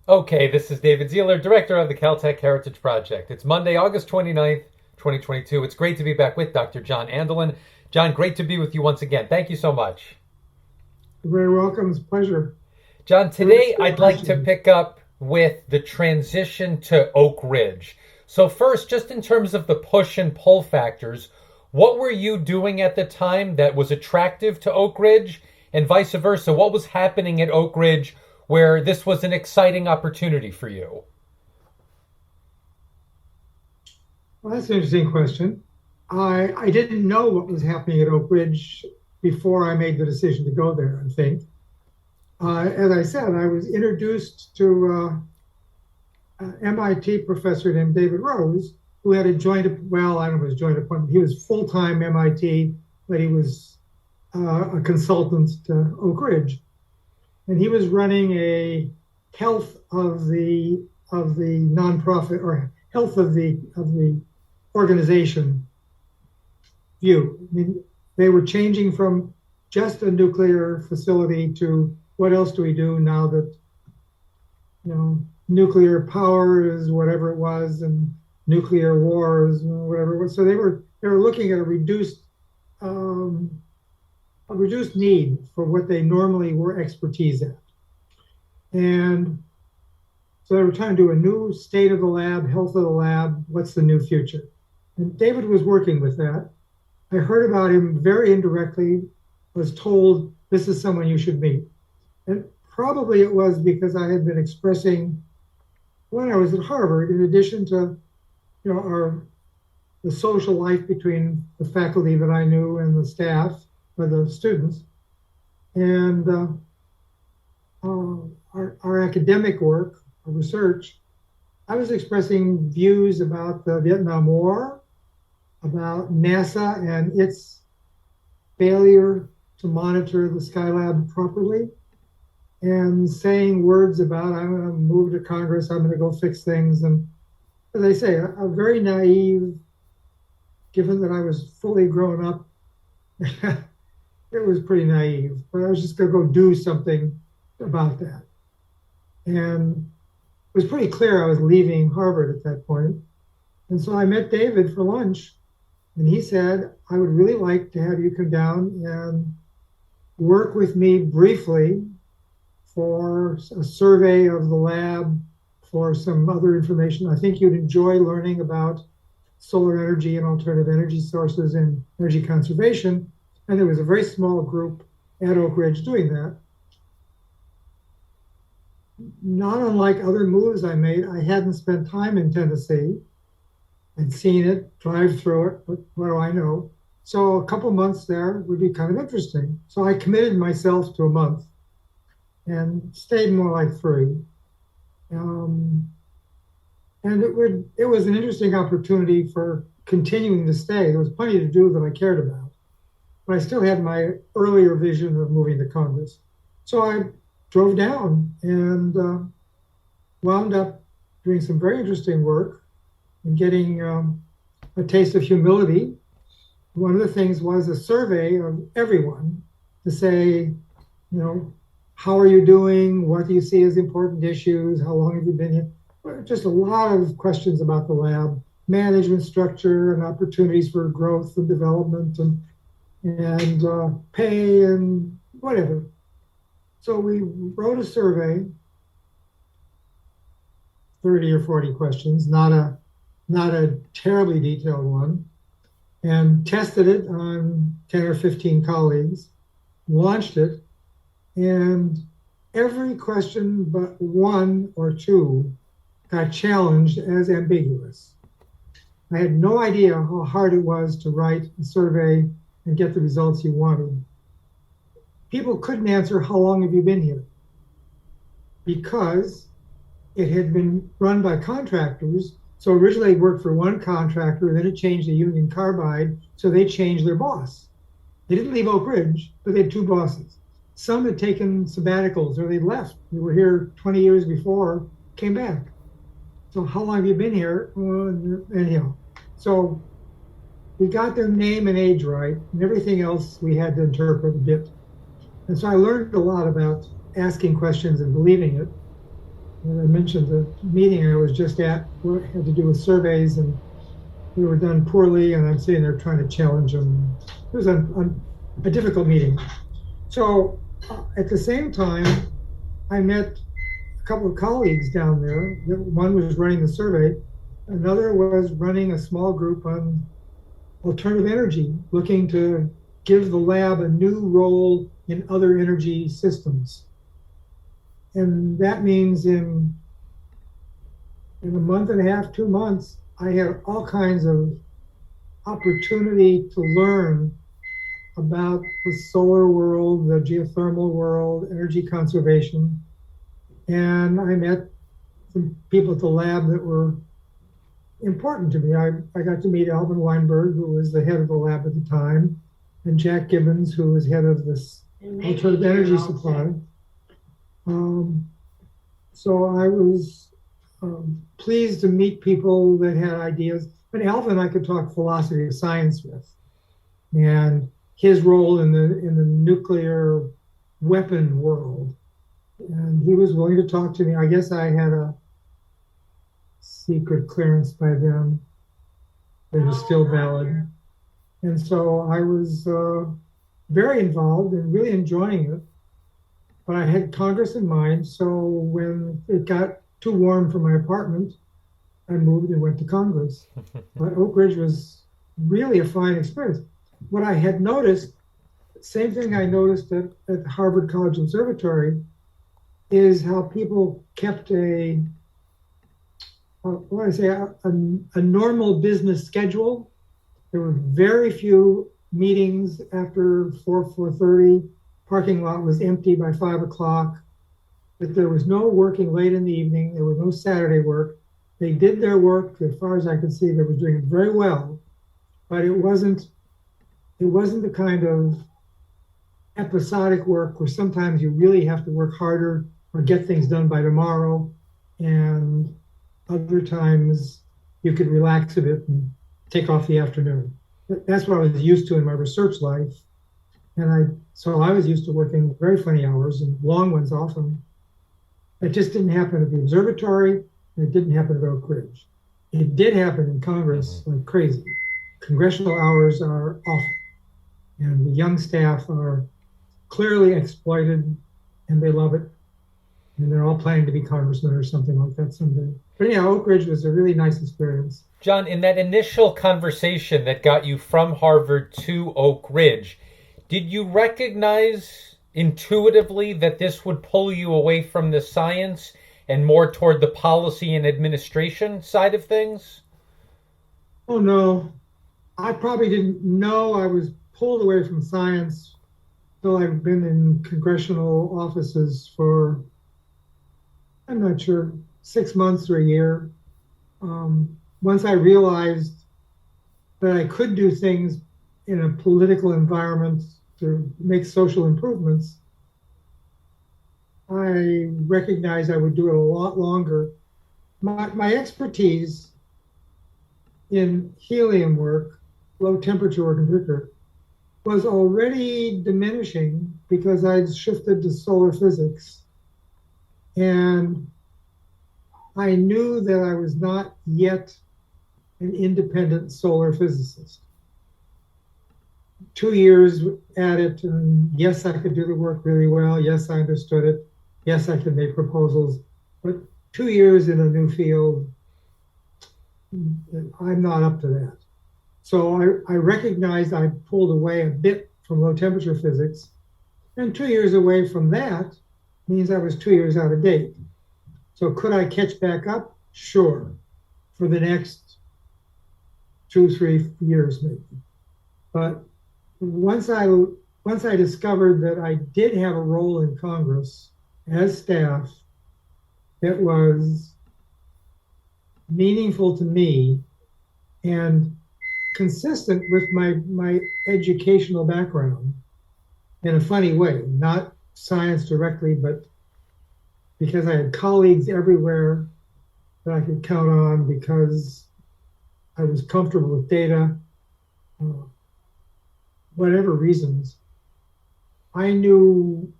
Okay, this is David Zierler, Director of the Caltech Heritage Project. It's Monday, August 29th, 2022. It's great to be back with Dr. John Andelin. John, great to be with you once again. Thank you so much. You're very welcome. It's a pleasure. John, today I'd like to pick up with the transition to Oak Ridge. So first, just in terms of the push and pull factors, what were you doing at the time that was attractive to Oak Ridge, and vice versa? What was happening at Oak Ridge where this was an exciting opportunity for you? Well, that's an interesting question. I didn't know what was happening at Oak Ridge before I made the decision to go there, I think. As I said, I was introduced to an MIT professor named David Rose, who had a well, I don't know if it was joint appointment. He was full-time MIT, but he was a consultant to Oak Ridge. And he was running a health of the nonprofit, or health of the organization view. I mean, they were changing from just a nuclear facility to what else do we do now that nuclear power is whatever it was, and nuclear wars, whatever it was. So they were looking at a reduced need for what they normally were expertise at. And so they were trying to do a new state of the lab, health of the lab, what's the new future? And David was working with that. I heard about him very indirectly, was told, this is someone you should meet. And probably it was because I had been expressing when I was at Harvard, in addition to the social life between the faculty that I knew and the staff, or the students, and our academic work, our research, I was expressing views about the Vietnam War, about NASA and its failure to monitor the Skylab properly, and saying words about, I'm going to move to Congress, I'm going to go fix things. And as I say, a very naive, given that I was fully grown up, it was pretty naive, but I was just going to go do something about that. And it was pretty clear I was leaving Harvard at that point. And so I met David for lunch, and he said, I would really like to have you come down and work with me briefly for a survey of the lab, for some other information. I think you'd enjoy learning about solar energy and alternative energy sources and energy conservation. And there was a very small group at Oak Ridge doing that. Not unlike other moves I made, I hadn't spent time in Tennessee. I'd seen it, drive through it, but what do I know? So a couple months there would be kind of interesting. So I committed myself to a month and stayed more like 3. And it was an interesting opportunity for continuing to stay. There was plenty to do that I cared about, but I still had my earlier vision of moving to Congress. So I drove down and wound up doing some very interesting work and getting a taste of humility. One of the things was a survey of everyone to say, how are you doing? What do you see as important issues? How long have you been here? Just a lot of questions about the lab, management structure and opportunities for growth and development and pay and whatever. So we wrote a survey, 30 or 40 questions, not a terribly detailed one, and tested it on 10 or 15 colleagues, launched it, and every question but 1 or 2 got challenged as ambiguous. I had no idea how hard it was to write a survey and get the results you wanted. People couldn't answer, how long have you been here? Because it had been run by contractors. So originally it worked for one contractor, then it changed to Union Carbide, so they changed their boss. They didn't leave Oak Ridge, but they had 2 bosses. Some had taken sabbaticals or they left. They were here 20 years before, came back. So how long have you been here? Anyhow, so we got their name and age right, and everything else we had to interpret a bit. And so I learned a lot about asking questions and believing it. As I mentioned, the meeting I was just at had to do with surveys, and they were done poorly, and I'm sitting there trying to challenge them. It was a difficult meeting. So at the same time, I met a couple of colleagues down there. One was running the survey, another was running a small group on alternative energy, looking to give the lab a new role in other energy systems. And that means in a month and a half, 2 months, I had all kinds of opportunity to learn about the solar world, the geothermal world, energy conservation. And I met some people at the lab that were important to me. I got to meet Alvin Weinberg, who was the head of the lab at the time, and Jack Gibbons, who was head of this alternative energy supply. So I was pleased to meet people that had ideas. But Alvin, I could talk philosophy of science with, and his role in the nuclear weapon world. And he was willing to talk to me. I guess I had a secret clearance by them that was still valid. And so I was very involved and really enjoying it. But I had Congress in mind. So when it got too warm for my apartment, I moved and went to Congress. But Oak Ridge was really a fine experience. What I had noticed, same thing I noticed at Harvard College Observatory, is how people kept a normal business schedule. There were very few meetings after 4:30. Parking lot was empty by 5 o'clock. But there was no working late in the evening. There was no Saturday work. They did their work, as far as I could see. They were doing it very well, but it wasn't the kind of episodic work where sometimes you really have to work harder or get things done by tomorrow, and other times you could relax a bit and take off the afternoon. That's what I was used to in my research life, and so I was used to working very funny hours and long ones often. It just didn't happen at the observatory, and it didn't happen at Oak Ridge. It did happen in Congress like crazy. Congressional hours are awful, and the young staff are clearly exploited, and they love it. And they're all planning to be congressmen or something like that someday. But yeah, Oak Ridge was a really nice experience. John, in that initial conversation that got you from Harvard to Oak Ridge, did you recognize intuitively that this would pull you away from the science and more toward the policy and administration side of things? Oh, no. I probably didn't know I was pulled away from science until I've been in congressional offices for, I'm not sure, 6 months or a year. Once I realized that I could do things in a political environment to make social improvements, I recognized I would do it a lot longer. My expertise in helium work, low temperature work in particular, was already diminishing because I'd shifted to solar physics. And I knew that I was not yet an independent solar physicist. 2 years at it, and yes, I could do the work really well. Yes, I understood it. Yes, I could make proposals. But 2 years in a new field, I'm not up to that. So I recognized I pulled away a bit from low temperature physics, and 2 years away from that means I was 2 years out of date. So could I catch back up? Sure, for the next 2-3 years maybe. But once I discovered that I did have a role in Congress as staff that was meaningful to me and consistent with my educational background in a funny way, not science directly, but because I had colleagues everywhere that I could count on, because I was comfortable with data, whatever reasons, I knew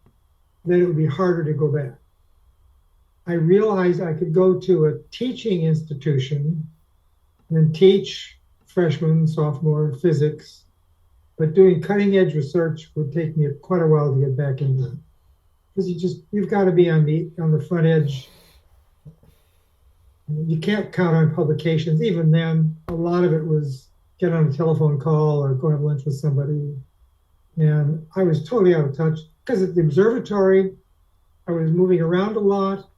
that it would be harder to go back. I realized I could go to a teaching institution and teach freshman, sophomore physics, but doing cutting edge research would take me quite a while to get back into it. Because you've got to be on the front edge. You can't count on publications. Even then, a lot of it was get on a telephone call or go have lunch with somebody. And I was totally out of touch because at the observatory, I was moving around a lot.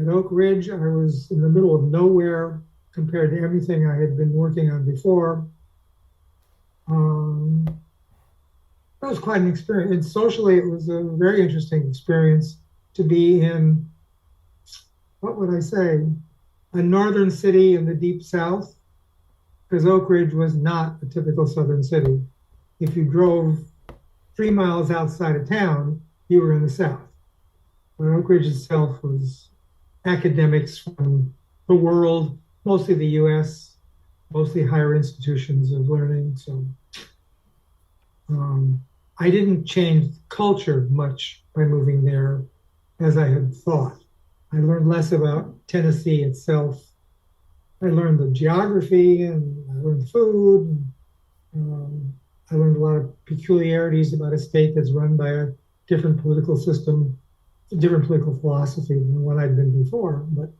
At Oak Ridge, I was in the middle of nowhere compared to everything I had been working on before. That was quite an experience. And socially, it was a very interesting experience to be in, what would I say, a northern city in the deep south, because Oak Ridge was not a typical southern city. If you drove 3 miles outside of town, you were in the south. But Oak Ridge itself was academics from the world, mostly the US, mostly higher institutions of learning. So I didn't change culture much by moving there as I had thought. I learned less about Tennessee itself. I learned the geography and I learned the food. I learned a lot of peculiarities about a state that's run by a different political system, a different political philosophy than what I'd been before. But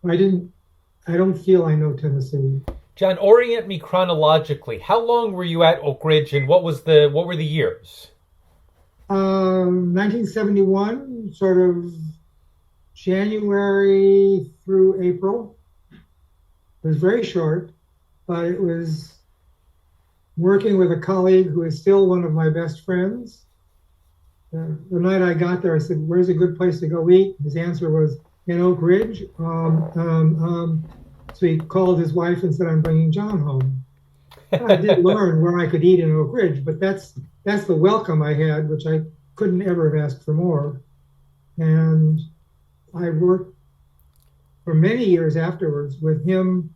I don't feel I know Tennessee. John, orient me chronologically. How long were you at Oak Ridge, and what were the years? 1971, sort of January through April. It was very short, but it was working with a colleague who is still one of my best friends. The night I got there, I said, "Where's a good place to go eat?" His answer was, "In Oak Ridge." So he called his wife and said, "I'm bringing John home." I did learn where I could eat in Oak Ridge, but that's the welcome I had, which I couldn't ever have asked for more. And I worked for many years afterwards with him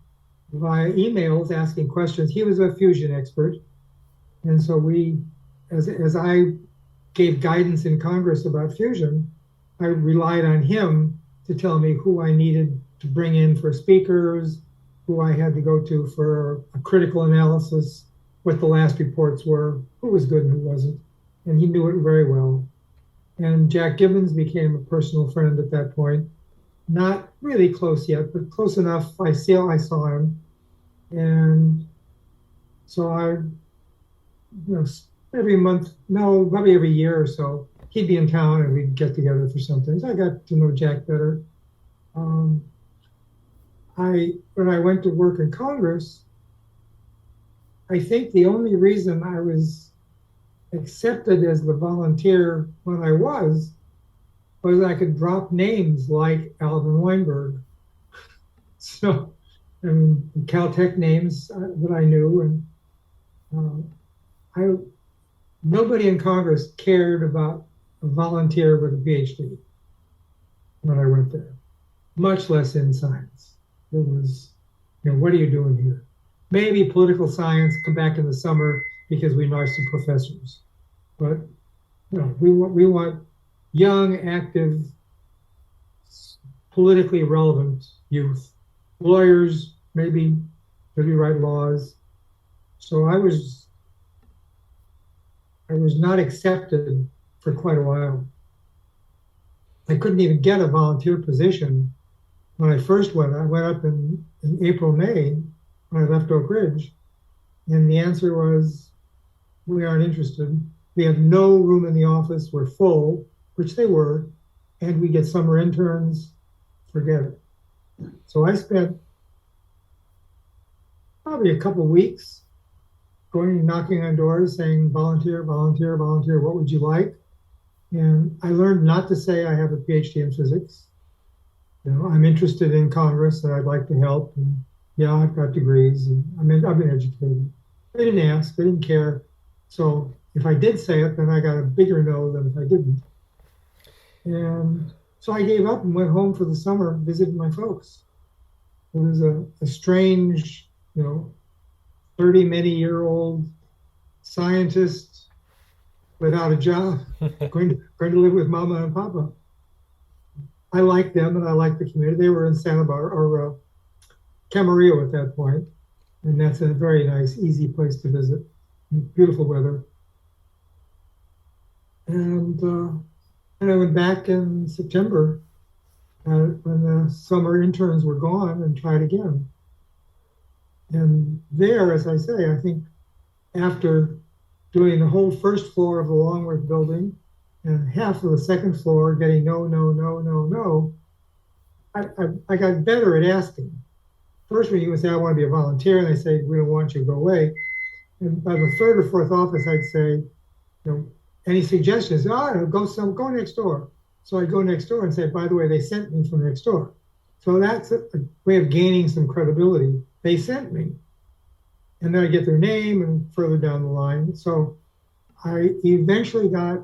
via emails asking questions. He was a fusion expert. And so as I gave guidance in Congress about fusion, I relied on him to tell me who I needed to bring in for speakers, who I had to go to for a critical analysis, what the last reports were, who was good and who wasn't. And he knew it very well. And Jack Gibbons became a personal friend at that point. Not really close yet, but close enough. I saw him. And so every month, no, probably every year or so, he'd be in town and we'd get together for something. So I got to know Jack better. When I went to work in Congress, I think the only reason I was accepted as the volunteer when I was I could drop names like Alvin Weinberg. So, Caltech names that I knew, and nobody in Congress cared about a volunteer with a PhD when I went there, much less in science. It was, what are you doing here? Maybe political science, come back in the summer because we know some professors. But we want young, active, politically relevant youth, lawyers, maybe write laws. So I was not accepted for quite a while. I couldn't even get a volunteer position when I first went. I went up in April, May, when I left Oak Ridge, and the answer was, "We aren't interested. We have no room in the office. We're full," which they were, and we get summer interns. Forget it. So I spent probably a couple of weeks going, knocking on doors, saying, "Volunteer, volunteer, volunteer. What would you like?" And I learned not to say I have a PhD in physics. I'm interested in Congress and I'd like to help. And yeah, I've got degrees and I've been educated. They didn't ask, they didn't care. So if I did say it, then I got a bigger no than if I didn't. And so I gave up and went home for the summer, visited my folks. It was a strange, 30-many-year-old scientist without a job, going to live with Mama and Papa. I liked them and I liked the community. They were in Santa Barbara or Camarillo at that point, and that's a very nice, easy place to visit. Beautiful weather. And I went back in September when the summer interns were gone and tried again. And there, as I say, I think after doing the whole first floor of the Longworth building and half of the second floor getting no, no, no, no, no, I got better at asking. First, when you would say, I want to be a volunteer, and they say, we don't want you, go away. And by the third or fourth office, I'd say, any suggestions? Oh, go next door. So I'd go next door and say, by the way, they sent me from next door. So that's a way of gaining some credibility. They sent me. And then I get their name and further down the line. So I eventually got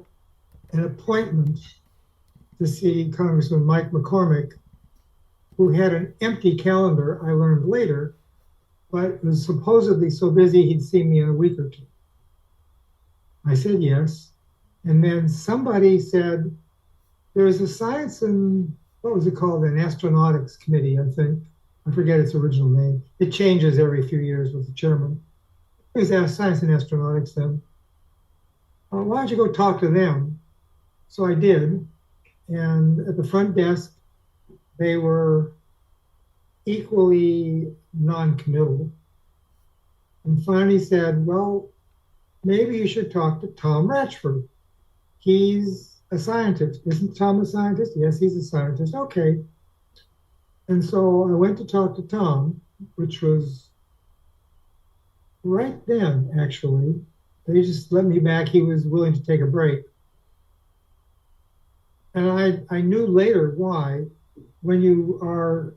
an appointment to see Congressman Mike McCormick, who had an empty calendar, I learned later, but was supposedly so busy he'd see me in a week or two. I said yes. And then somebody said, there's a science and, what was it called? An astronautics committee, I think. I forget its original name. It changes every few years with the chairman. It was science and astronautics then. Why don't you go talk to them? So I did. And at the front desk, they were equally non-committal. And finally said, well, maybe you should talk to Tom Ratchford. He's a scientist. Isn't Tom a scientist? Yes, he's a scientist. Okay. And so I went to talk to Tom, which was right then, actually. They just let me back. He was willing to take a break. And I knew later why. When you are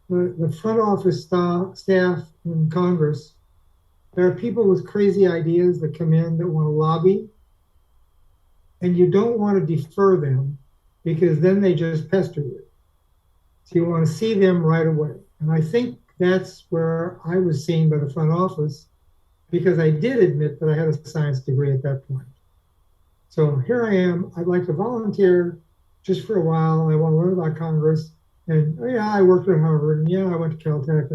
the front office staff in Congress, there are people with crazy ideas that come in that want to lobby, and you don't want to defer them because then they just pester you. So you want to see them right away. And I think that's where I was seen by the front office, because I did admit that I had a science degree at that point. So here I am. I'd like to volunteer just for a while. I want to learn about Congress. And oh, yeah, I worked at Harvard. And yeah, I went to Caltech.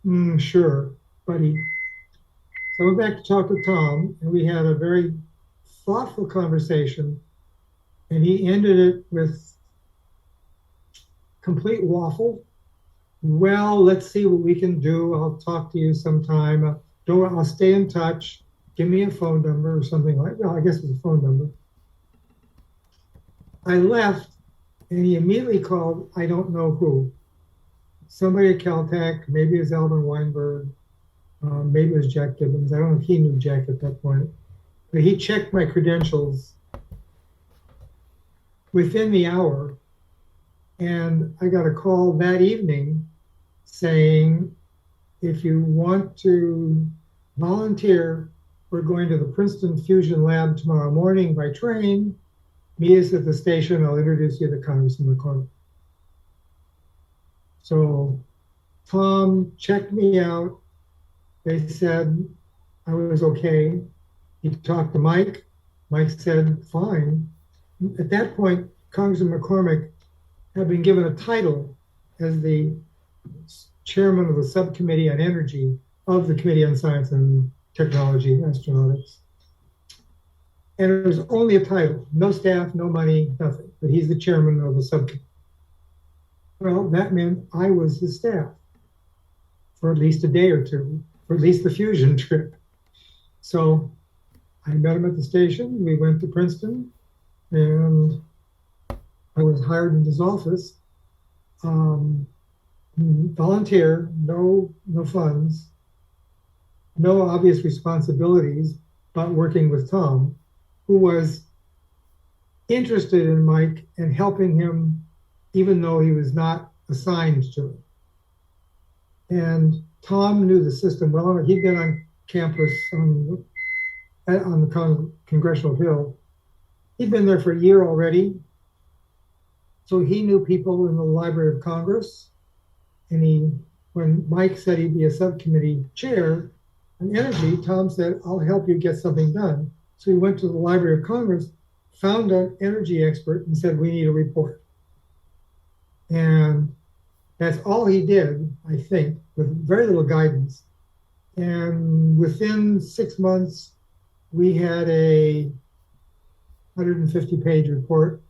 And sure, buddy. So I went back to talk to Tom, and we had a very thoughtful conversation. And he ended it with complete waffle. Well, let's see what we can do. I'll talk to you sometime. I'll stay in touch. Give me a phone number or something like that. Well, I guess it was a phone number. I left, and he immediately called, I don't know who. Somebody at Caltech, maybe it was Alvin Weinberg, maybe it was Jack Gibbons. I don't know if he knew Jack at that point. But he checked my credentials within the hour, and I got a call that evening saying, if you want to volunteer, we're going to the Princeton Fusion Lab tomorrow morning by train. Meet us at the station. I'll introduce you to Congressman McCormick. So Tom checked me out. They said I was okay. He talked to Mike. Mike said, fine. At that point, Congressman McCormick had been given a title as the chairman of the subcommittee on energy of the Committee on Science and Technology, Astronautics. And it was only a title, no staff, no money, nothing. But he's the chairman of the subcommittee. Well, that meant I was his staff for at least a day or two, for at least the fusion trip. So I met him at the station. We went to Princeton, and I was hired in his office. Volunteer, no funds, no obvious responsibilities, but working with Tom, who was interested in Mike and helping him, even though he was not assigned to it. And Tom knew the system well. He'd been on campus on the Congressional Hill. He'd been there for a year already. So he knew people in the Library of Congress. And when Mike said he'd be a subcommittee chair on energy, Tom said, I'll help you get something done. So he went to the Library of Congress, found an energy expert and said, we need a report. And that's all he did, I think, with very little guidance. And within 6 months, we had a 150-page report,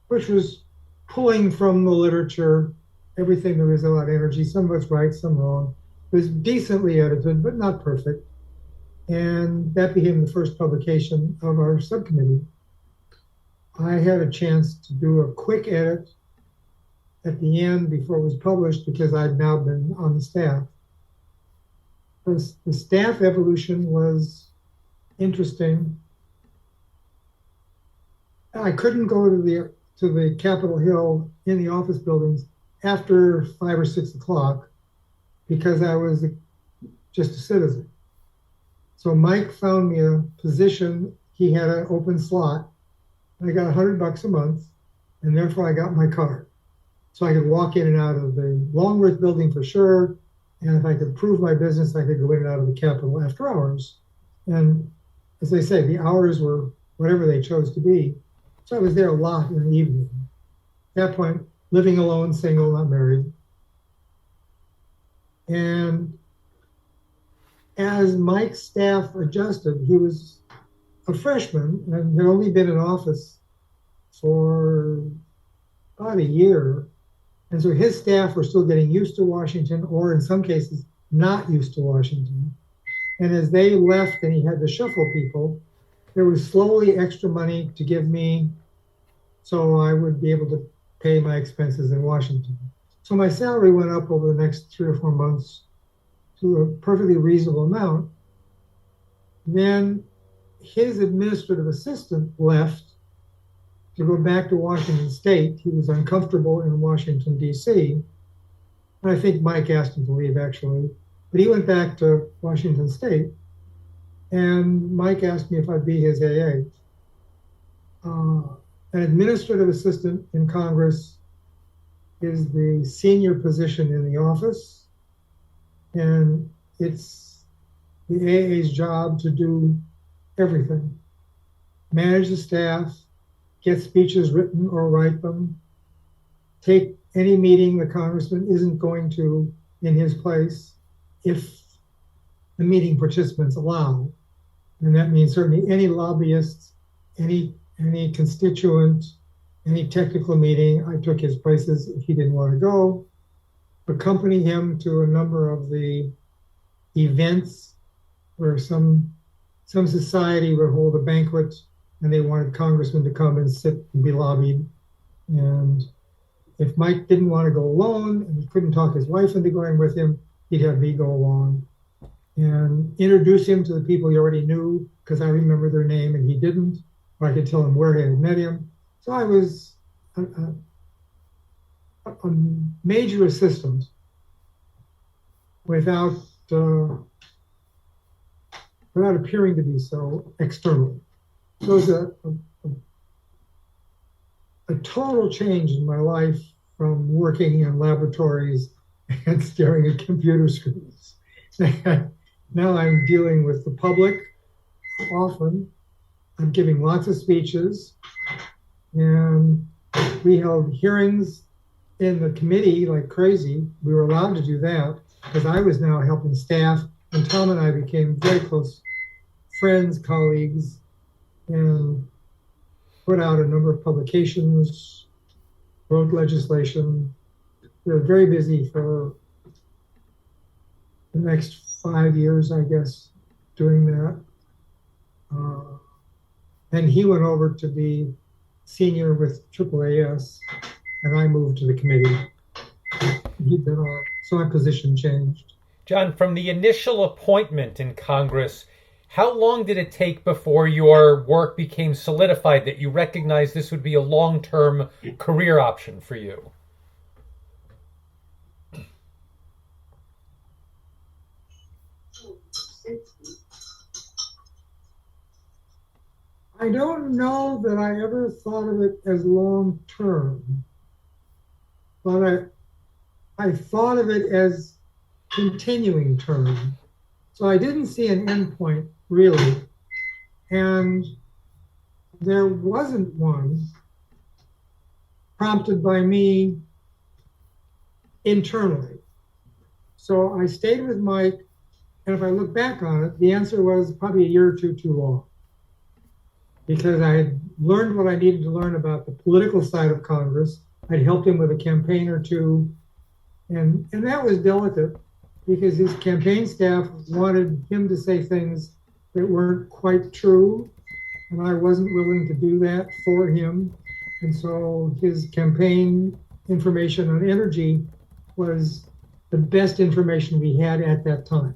which was pulling from the literature everything there is about energy. Some of it's right, some wrong. It was decently edited, but not perfect. And that became the first publication of our subcommittee. I had a chance to do a quick edit at the end before it was published because I'd now been on the staff. The staff evolution was interesting. I couldn't go to the Capitol Hill in the office buildings after 5 or 6 o'clock because I was just a citizen. So Mike found me a position. He had an open slot. I got $100 a month, and therefore I got my card. So I could walk in and out of the Longworth building for sure. And if I could prove my business, I could go in and out of the Capitol after hours. And as they say, the hours were whatever they chose to be. So I was there a lot in the evening. At that point, living alone, single, not married. And as Mike's staff adjusted, he was a freshman and had only been in office for about a year. And so his staff were still getting used to Washington, or in some cases, not used to Washington. And as they left and he had to shuffle people, there was slowly extra money to give me so I would be able to pay my expenses in Washington. So my salary went up over the next 3 or 4 months to a perfectly reasonable amount. Then his administrative assistant left to go back to Washington State. He was uncomfortable in Washington, D.C. And I think Mike asked him to leave, actually. But he went back to Washington State. And Mike asked me if I'd be his AA. An administrative assistant in Congress is the senior position in the office. And it's the AA's job to do everything. Manage the staff, get speeches written or write them, take any meeting the congressman isn't going to in his place if the meeting participants allow. And that means certainly any lobbyists, any constituent, any technical meeting, I took his places if he didn't want to go, accompany him to a number of the events where some society would hold a banquet and they wanted congressmen to come and sit and be lobbied. And if Mike didn't want to go alone and he couldn't talk his wife into going with him, he'd have me go along and introduce him to the people he already knew because I remember their name and he didn't, or I could tell him where he had met him. So I was a major assistant without appearing to be so externally. So it was a total change in my life from working in laboratories and staring at computer screens. Now I'm dealing with the public often. I'm giving lots of speeches, and we held hearings in the committee like crazy. We were allowed to do that because I was now helping staff, and Tom and I became very close friends, colleagues, and put out a number of publications, wrote legislation. We were very busy for the next 5 years, I guess, doing that. And he went over to be senior with AAAS, and I moved to the committee. He'd been on, so my position changed. John, from the initial appointment in Congress, how long did it take before your work became solidified that you recognized this would be a long-term career option for you? I don't know that I ever thought of it as long-term, but I thought of it as continuing term. So I didn't see an end point really. And there wasn't one prompted by me internally. So I stayed with Mike, and if I look back on it, the answer was probably a year or two too long, because I had learned what I needed to learn about the political side of Congress. I'd helped him with a campaign or two, and that was delicate because his campaign staff wanted him to say things that weren't quite true, and I wasn't willing to do that for him. And so his campaign information on energy was the best information we had at that time.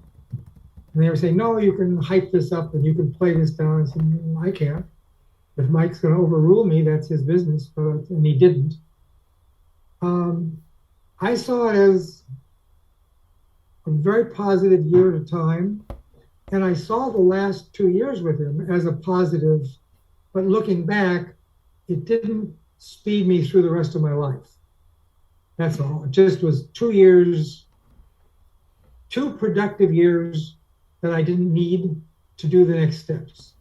And they were saying, no, you can hype this up and you can play this down. I said, no, I can't. If Mike's going to overrule me, that's his business, and he didn't. I saw it as a very positive year at a time, and I saw the last 2 years with him as a positive, but looking back, it didn't speed me through the rest of my life. That's all. It just was 2 years, 2 productive years that I didn't need to do the next steps.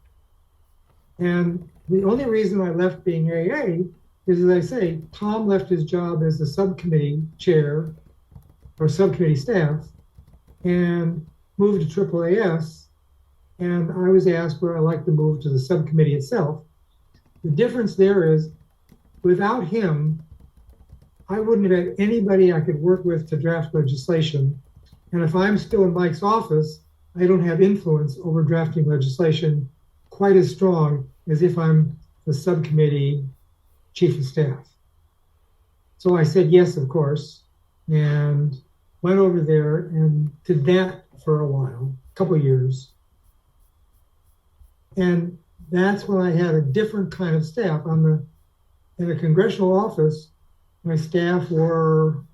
And the only reason I left being AA is, as I say, Tom left his job as the subcommittee chair or subcommittee staff and moved to AAAS. And I was asked where I'd like to move to the subcommittee itself. The difference there is, without him, I wouldn't have had anybody I could work with to draft legislation. And if I'm still in Mike's office, I don't have influence over drafting legislation quite as strong as if I'm the subcommittee chief of staff. So I said yes, of course, and went over there and did that for a while, a couple of years. And that's when I had a different kind of staff. In the congressional office, my staff were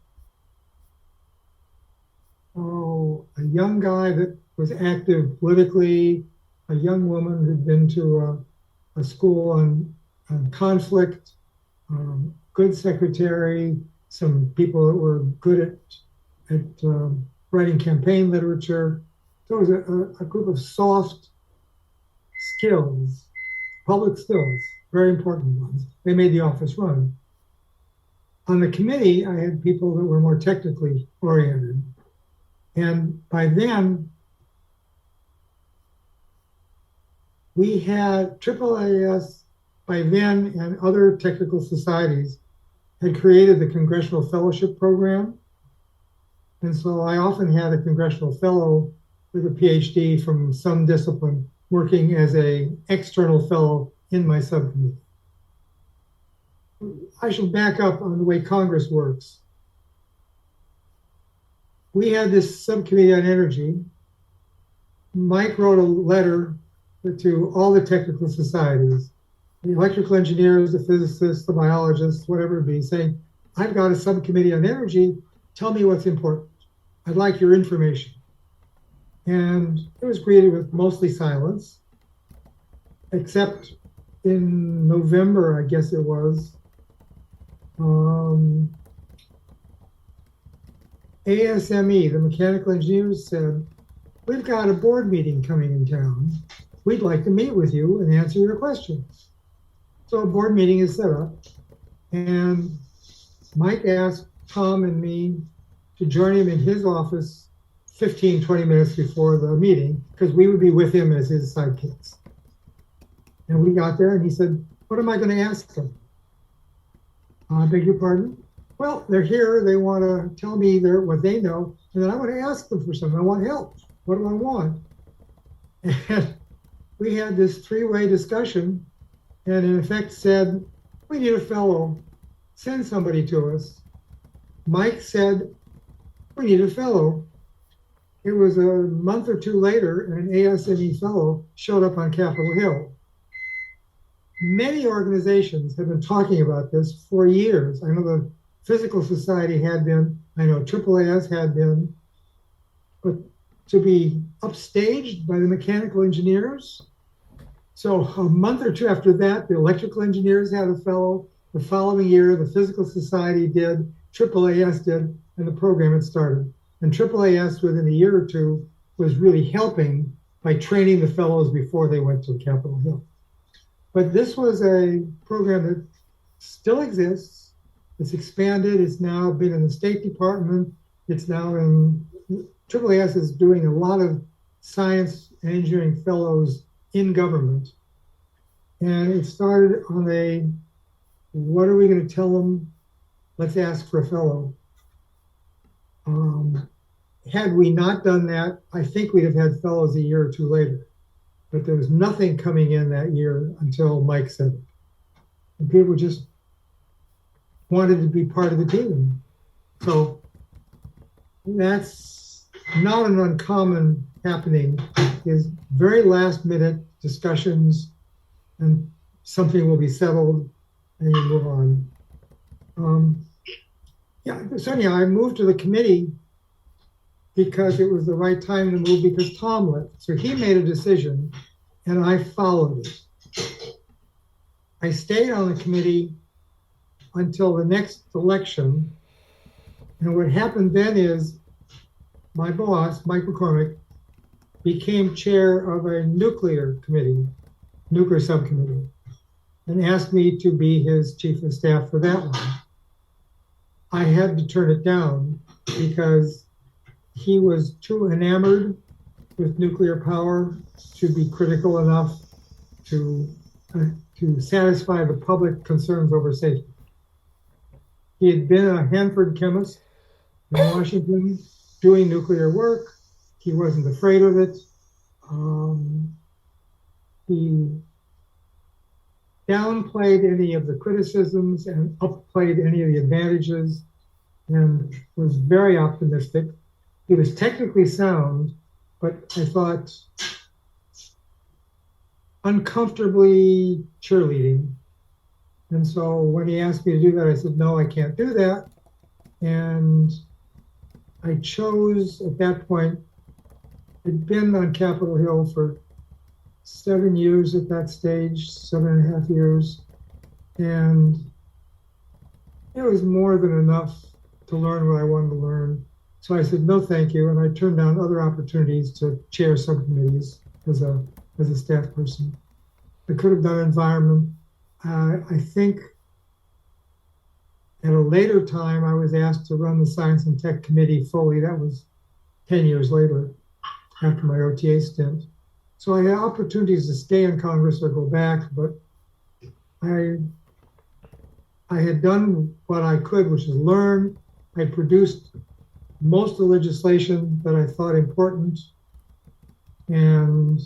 a young guy that was active politically, a young woman who'd been to a school on conflict, good secretary, some people that were good at writing campaign literature. So it was a group of soft skills, public skills, very important ones. They made the office run. On the committee, I had people that were more technically oriented. And by then, we had AAAS, by then, and other technical societies had created the Congressional Fellowship Program. And so I often had a congressional fellow with a PhD from some discipline working as an external fellow in my subcommittee. I should back up on the way Congress works. We had this subcommittee on energy. Mike wrote a letter to all the technical societies, the electrical engineers, the physicists, the biologists, whatever it be, saying, I've got a subcommittee on energy. Tell me what's important. I'd like your information. And it was greeted with mostly silence, except in November, I guess it was, ASME, the mechanical engineers, said, we've got a board meeting coming in town. We'd like to meet with you and answer your questions. So a board meeting is set up, and Mike asked Tom and me to join him in his office 15, 20 minutes before the meeting, because we would be with him as his sidekicks. And we got there, and he said, what am I going to ask them? I beg your pardon? Well, they're here. They want to tell me what they know, and then I want to ask them for something. I want help. What do I want? And we had this three-way discussion, and in effect said, we need a fellow. Send somebody to us. Mike said, we need a fellow. It was a month or two later, and an ASME fellow showed up on Capitol Hill. Many organizations have been talking about this for years. I know the Physical Society had been, I know AAAS had been, but to be upstaged by the mechanical engineers. So a month or two after that, the electrical engineers had a fellow. The following year, the Physical Society did, AAAS did, and the program had started. And AAAS, within a year or two, was really helping by training the fellows before they went to Capitol Hill. But this was a program that still exists. It's expanded. It's now been in the State Department. It's now in AAAS is doing a lot of science and engineering fellows in government. And it started on a, what are we going to tell them? Let's ask for a fellow. Had we not done that, I think we'd have had fellows a year or two later. But there was nothing coming in that year until Mike said it. And people just wanted to be part of the team. So that's not an uncommon happening, is very last minute discussions and something will be settled and you move on. So anyhow, I moved to the committee because it was the right time to move because Tom left. So he made a decision and I followed it. I stayed on the committee until the next election. And what happened then is my boss, Mike McCormick, became chair of a nuclear subcommittee, and asked me to be his chief of staff for that one. I had to turn it down because he was too enamored with nuclear power to be critical enough to satisfy the public concerns over safety. He had been a Hanford chemist in Washington doing nuclear work. He wasn't afraid of it. He downplayed any of the criticisms and upplayed any of the advantages and was very optimistic. He was technically sound, but I thought uncomfortably cheerleading. And so when he asked me to do that, I said, no, I can't do that. And I chose at that point, I'd been on Capitol Hill for 7 years at that stage, 7.5 years. And it was more than enough to learn what I wanted to learn. So I said, no, thank you. And I turned down other opportunities to chair subcommittees as a staff person. I could have done environment. I think at a later time, I was asked to run the Science and Tech Committee fully. That was 10 years later, after my OTA stint. So I had opportunities to stay in Congress or go back, but I had done what I could, which is learn. I produced most of the legislation that I thought important, and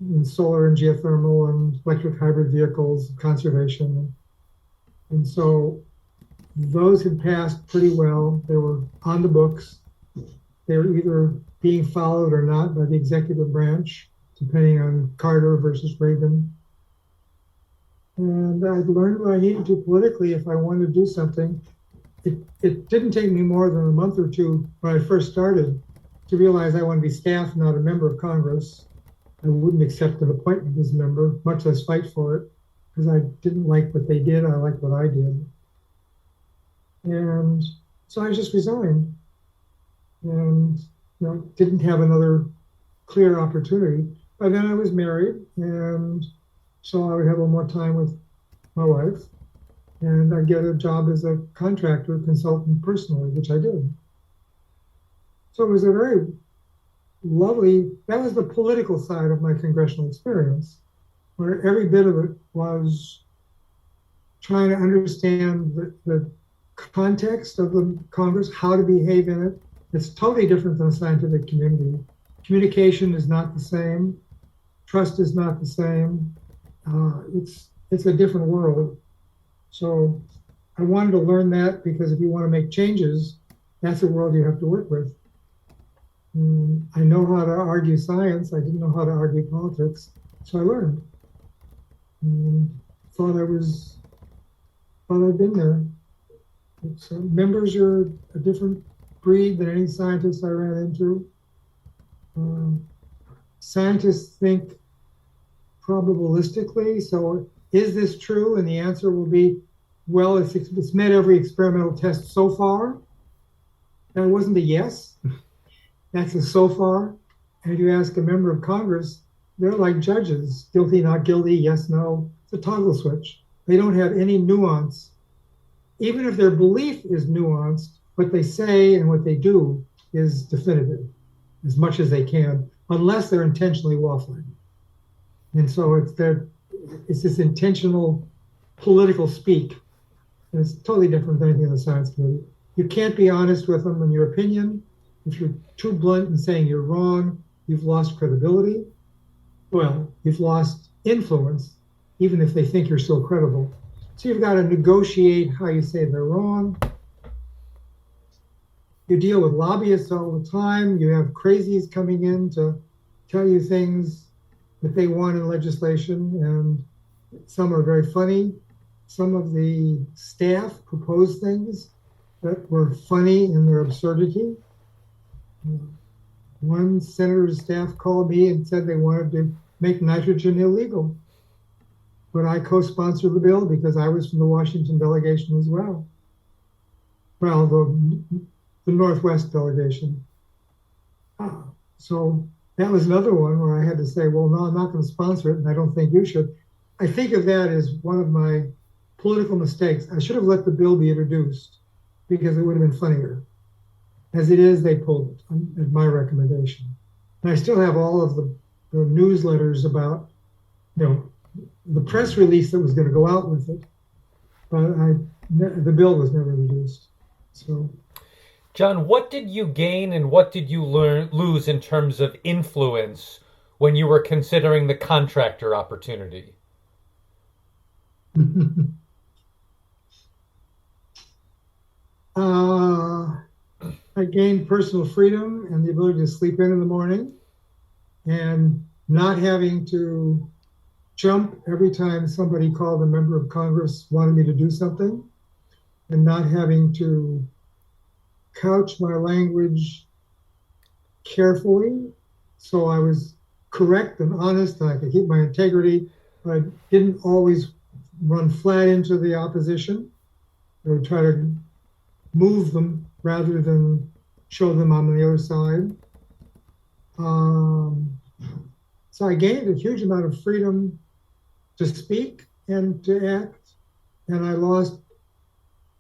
in solar and geothermal and electric hybrid vehicles, conservation. And so those had passed pretty well. They were on the books. They were either being followed or not by the executive branch, depending on Carter versus Reagan. And I'd learned what I needed to politically if I wanted to do something. It didn't take me more than a month or two when I first started to realize I wanted to be staff, not a member of Congress. I wouldn't accept an appointment as a member, much less fight for it, because I didn't like what they did. I liked what I did. And so I just resigned and didn't have another clear opportunity. By then I was married, and so I would have a little more time with my wife, and I'd get a job as a contractor consultant personally, which I did. So it was a very lovely, that was the political side of my congressional experience, where every bit of it was trying to understand the context of the Congress, how to behave in it. It's totally different than the scientific community. Communication is not the same. Trust is not the same. It's a different world. So I wanted to learn that, because if you want to make changes, that's the world you have to work with. I know how to argue science. I didn't know how to argue politics, so I learned. Thought I'd been there. Members are a different breed than any scientist I ran into. Scientists think probabilistically. So is this true? And the answer will be, well, it's met every experimental test so far. That wasn't a yes. That's a so far. And if you ask a member of Congress, they're like judges: guilty, not guilty, yes, no. It's a toggle switch. They don't have any nuance. Even if their belief is nuanced, what they say and what they do is definitive as much as they can, unless they're intentionally waffling. And so it's this intentional political speak. And it's totally different than anything in the science community. You can't be honest with them in your opinion. If you're too blunt in saying you're wrong, you've lost credibility. Well, you've lost influence, even if they think you're still credible. So you've got to negotiate how you say they're wrong. You deal with lobbyists all the time. You have crazies coming in to tell you things that they want in legislation, and some are very funny. Some of the staff propose things that were funny in their absurdity. One senator's staff called me and said they wanted to make nitrogen illegal. But I co-sponsored the bill because I was from the Washington delegation as well. Well, the Northwest delegation. So that was another one where I had to say, well, no, I'm not going to sponsor it, and I don't think you should. I think of that as one of my political mistakes. I should have let the bill be introduced because it would have been funnier. As it is, they pulled it at my recommendation. And I still have all of the newsletters about, the press release that was going to go out with it, but the bill was never introduced. So, John, what did you gain and what did you lose in terms of influence when you were considering the contractor opportunity? I gained personal freedom and the ability to sleep in the morning and not having to jump every time somebody called a member of Congress wanted me to do something, and not having to couch my language carefully so I was correct and honest and I could keep my integrity, but I didn't always run flat into the opposition. I would try to move them rather than show them I'm on the other side. So I gained a huge amount of freedom to speak and to act, and I lost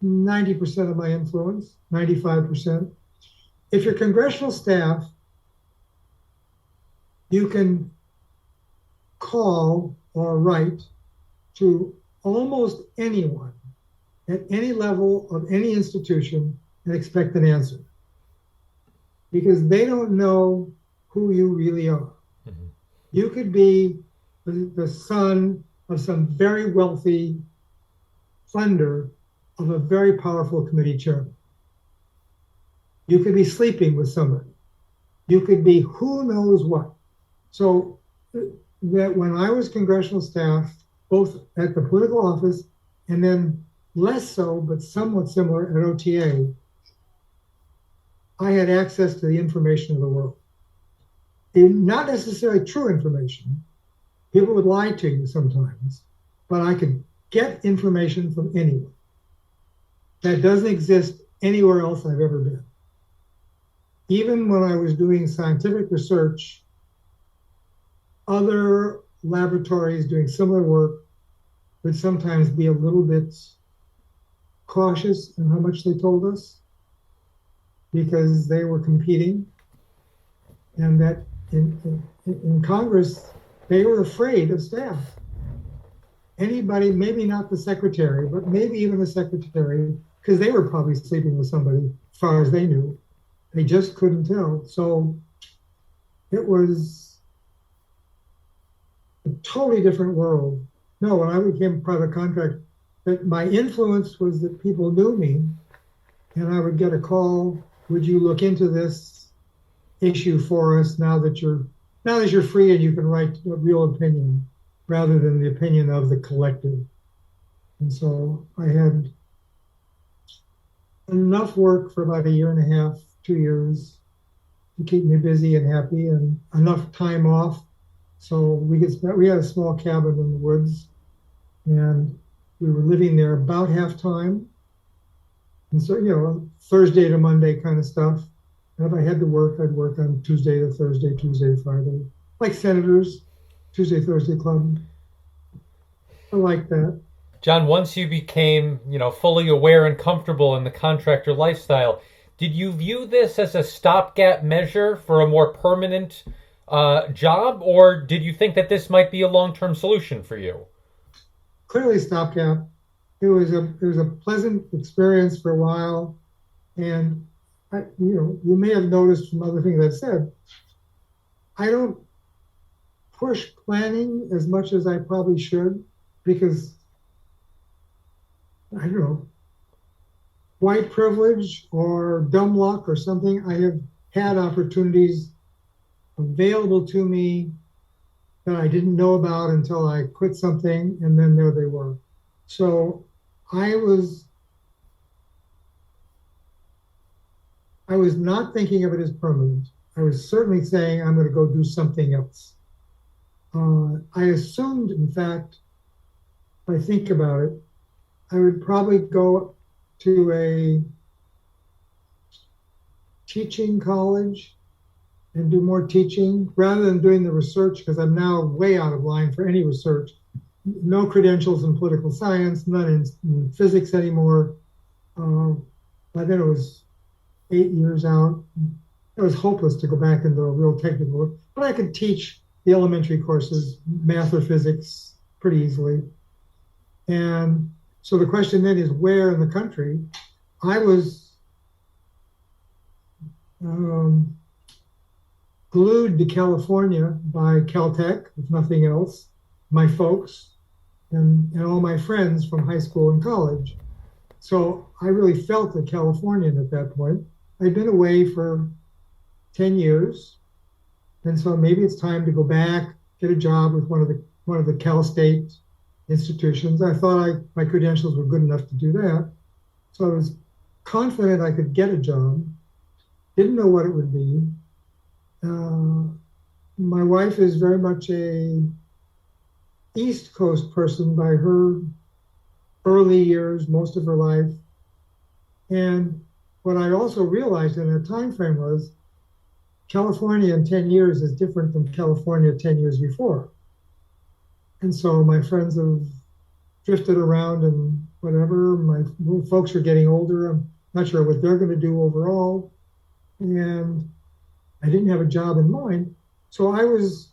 90% of my influence, 95%. If you're congressional staff, you can call or write to almost anyone at any level of any institution and expect an answer, because they don't know who you really are. Mm-hmm. You could be the son of some very wealthy funder of a very powerful committee chairman. You could be sleeping with somebody. You could be who knows what. So that when I was congressional staff, both at the political office and then less so, but somewhat similar at OTA, I had access to the information of the world. Not necessarily true information. People would lie to you sometimes, but I could get information from anyone. That doesn't exist anywhere else I've ever been. Even when I was doing scientific research, other laboratories doing similar work would sometimes be a little bit cautious in how much they told us because they were competing, and that in Congress, they were afraid of staff. Anybody, maybe not the secretary, but maybe even the secretary, because they were probably sleeping with somebody as far as they knew. They just couldn't tell. So it was a totally different world. No, when I became a private contractor, that my influence was that people knew me, and I would get a call, would you look into this issue for us now that you're free and you can write a real opinion rather than the opinion of the collective. And so I had enough work for about a year and a half, 2 years to keep me busy and happy, and enough time off. So we had a small cabin in the woods, and we were living there about half time. And so, Thursday to Monday kind of stuff. And if I had to work, I'd work on Tuesday to Thursday, Tuesday to Friday, like senators, Tuesday, Thursday club. I like that. John, once you became, fully aware and comfortable in the contractor lifestyle, did you view this as a stopgap measure for a more permanent job, or did you think that this might be a long-term solution for you? Clearly, stopgap. It was a pleasant experience for a while, and you may have noticed from other things I've said, I don't push planning as much as I probably should because I don't know, white privilege or dumb luck or something. I have had opportunities available to me that I didn't know about until I quit something, and then there they were. So I was I was not thinking of it as permanent. I was certainly saying I'm going to go do something else. I assumed, in fact, if I think about it, I would probably go to a teaching college and do more teaching rather than doing the research because I'm now way out of line for any research. No credentials in political science, none in physics anymore. By then it was 8 years out. It was hopeless to go back into a real technical work, but I could teach the elementary courses, math or physics, pretty easily. And so the question then is where in the country? I was glued to California by Caltech, if nothing else, my folks, and all my friends from high school and college. So I really felt a Californian at that point. I'd been away for 10 years. And so maybe it's time to go back, get a job with one of the Cal State institutions. I thought my credentials were good enough to do that. So I was confident I could get a job. Didn't know what it would be. My wife is very much a East Coast person by her early years, most of her life. And what I also realized in that time frame was California in 10 years is different than California 10 years before. And so my friends have drifted around and whatever. My folks are getting older. I'm not sure what they're going to do overall. And I didn't have a job in mind. So I was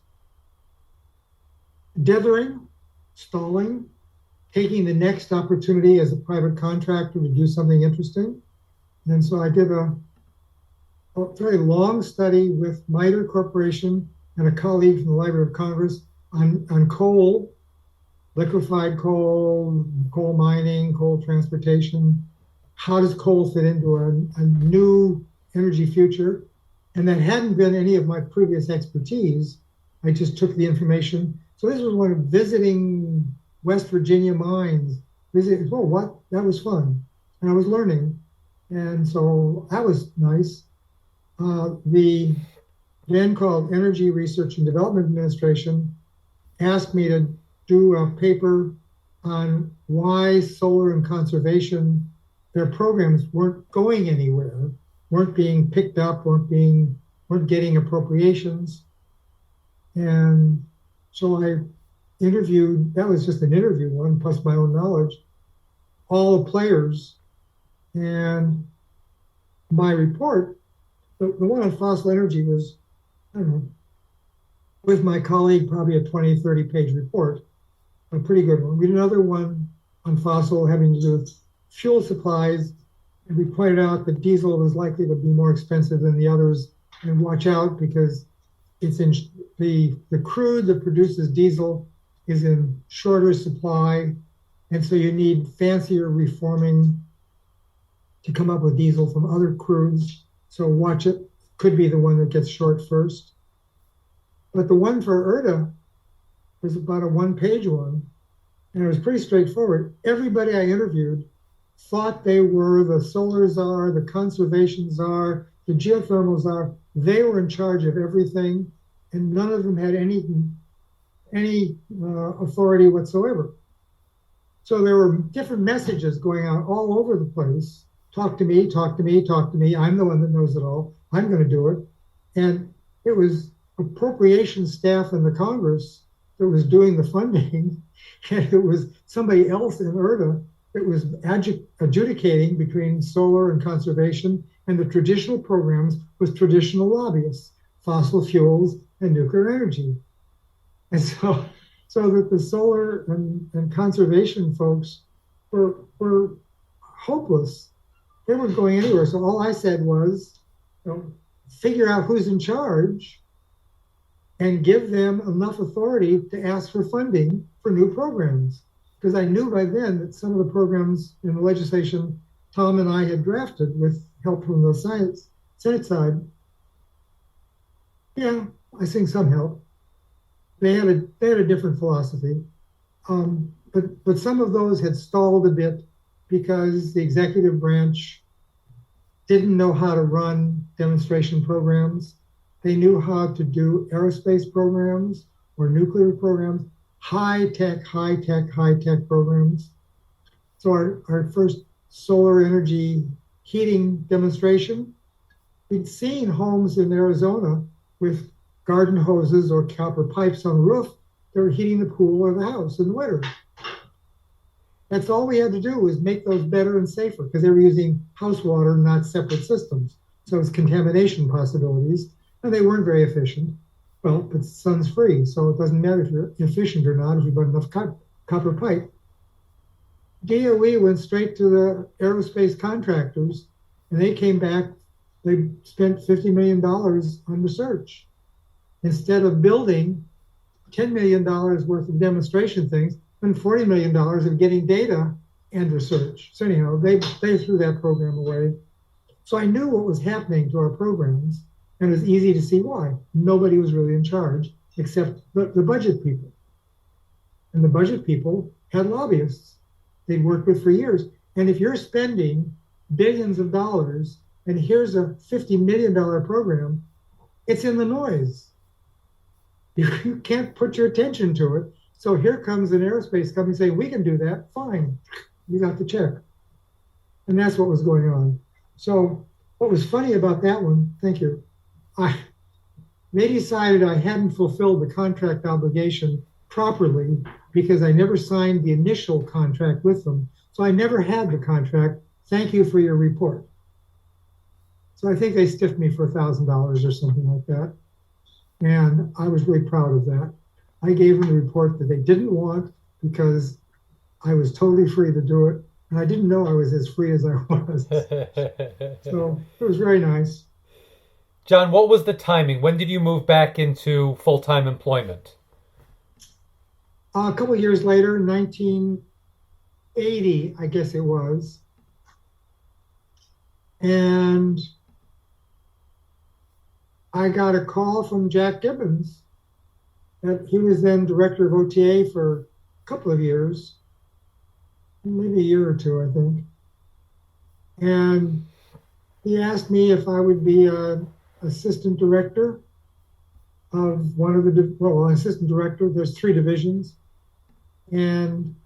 dithering, stalling, taking the next opportunity as a private contractor to do something interesting. And so I did a very long study with MITRE Corporation and a colleague from the Library of Congress on coal, liquefied coal, coal mining, coal transportation. How does coal fit into a new energy future? And that hadn't been any of my previous expertise. I just took the information. So this was one of visiting West Virginia mines. What? That was fun. And I was learning. And so that was nice. The then called Energy Research and Development Administration asked me to do a paper on why solar and conservation, their programs weren't going anywhere, weren't being picked up, weren't getting appropriations. And so I interviewed, that was just an interview one, plus my own knowledge, all the players. And my report, the one on fossil energy was, I don't know, with my colleague, probably a 20, 30 page report, a pretty good one. We did another one on fossil having to do with fuel supplies. And we pointed out that diesel was likely to be more expensive than the others. And watch out because it's in the crude that produces diesel is in shorter supply. And so you need fancier reforming to come up with diesel from other crudes. So watch it. Could be the one that gets short first. But the one for ERDA was about a one-page one. And it was pretty straightforward. Everybody I interviewed thought they were the solar czar, the conservation czar, the geothermal czar. They were in charge of everything. And none of them had any authority whatsoever. So there were different messages going out all over the place. Talk to me, talk to me, talk to me. I'm the one that knows it all. I'm going to do it. And it was appropriation staff in the Congress that was doing the funding, and it was somebody else in IRTA that was adjudicating between solar and conservation and the traditional programs with traditional lobbyists, fossil fuels and nuclear energy. And so that the solar and conservation folks were hopeless. They weren't going anywhere. So all I said was, figure out who's in charge and give them enough authority to ask for funding for new programs. Because I knew by then that some of the programs in the legislation Tom and I had drafted with help from the Senate side, yeah, I think some help. They had a different philosophy, but some of those had stalled a bit because the executive branch didn't know how to run demonstration programs. They knew how to do aerospace programs or nuclear programs, high tech programs. So our first solar energy heating demonstration, we'd seen homes in Arizona with garden hoses or copper pipes on the roof that were heating the pool or the house in the winter. That's all we had to do was make those better and safer because they were using house water, not separate systems. So it's contamination possibilities, and they weren't very efficient. Well, but the sun's free, so it doesn't matter if you're efficient or not if you've got enough copper pipe. DOE went straight to the aerospace contractors, and they came back. They spent $50 million on research. Instead of building $10 million worth of demonstration things, and $40 million of getting data and research. So anyhow, they threw that program away. So I knew what was happening to our programs, and it was easy to see why. Nobody was really in charge except the budget people. And the budget people had lobbyists they'd worked with for years. And if you're spending billions of dollars, and here's a $50 million program, it's in the noise. You can't put your attention to it. So here comes an aerospace company saying, we can do that, fine, you got the check. And that's what was going on. So what was funny about that one, thank you, they decided I hadn't fulfilled the contract obligation properly because I never signed the initial contract with them. So I never had the contract, thank you for your report. So I think they stiffed me for $1,000 or something like that. And I was really proud of that. I gave them a report that they didn't want because I was totally free to do it. And I didn't know I was as free as I was. So it was very nice. John, what was the timing? When did you move back into full-time employment? A couple of years later, 1980, I guess it was. And I got a call from Jack Gibbons. He was then director of OTA for a couple of years, maybe a year or two, I think. And he asked me if I would be an assistant director of one of the, assistant director, there's 3 divisions. And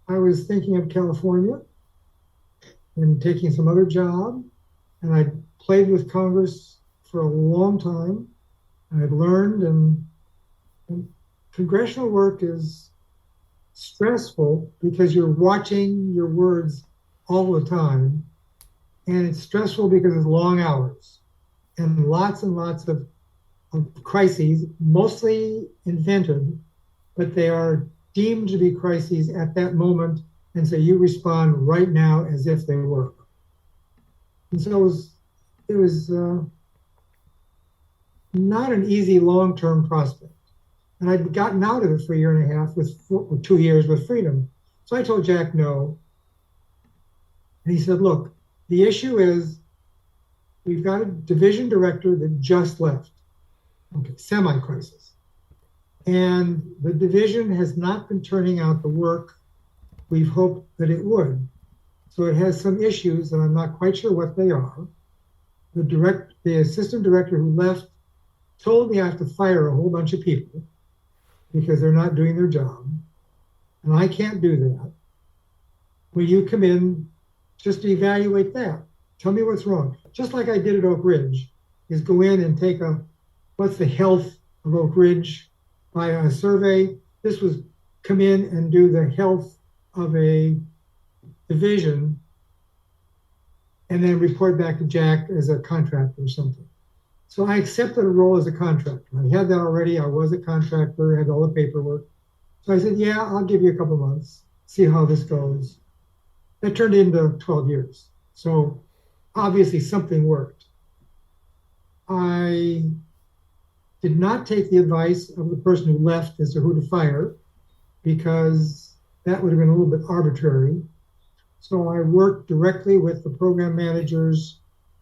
I was thinking of California and taking some other job. And I played with Congress for a long time. I've learned, and congressional work is stressful because you're watching your words all the time. And it's stressful because it's long hours and lots of crises, mostly invented, but they are deemed to be crises at that moment. And so you respond right now as if they were. And so it was not an easy long-term prospect. And I'd gotten out of it for a year and a half with 2 years with freedom. So I told Jack no. And he said, look, the issue is we've got a division director that just left. Okay, semi-crisis. And the division has not been turning out the work we've hoped that it would. So it has some issues, and I'm not quite sure what they are. The assistant director who left told me I have to fire a whole bunch of people because they're not doing their job. And I can't do that. Will you come in just to evaluate that? Tell me what's wrong. Just like I did at Oak Ridge, is go in and take what's the health of Oak Ridge by a survey. This was come in and do the health of a division and then report back to Jack as a contractor or something. So I accepted a role as a contractor. I had that already. I was a contractor, had all the paperwork. So I said, yeah, I'll give you a couple months, see how this goes. That turned into 12 years. So obviously something worked. I did not take the advice of the person who left as to who to fire, because that would have been a little bit arbitrary. So I worked directly with the program managers.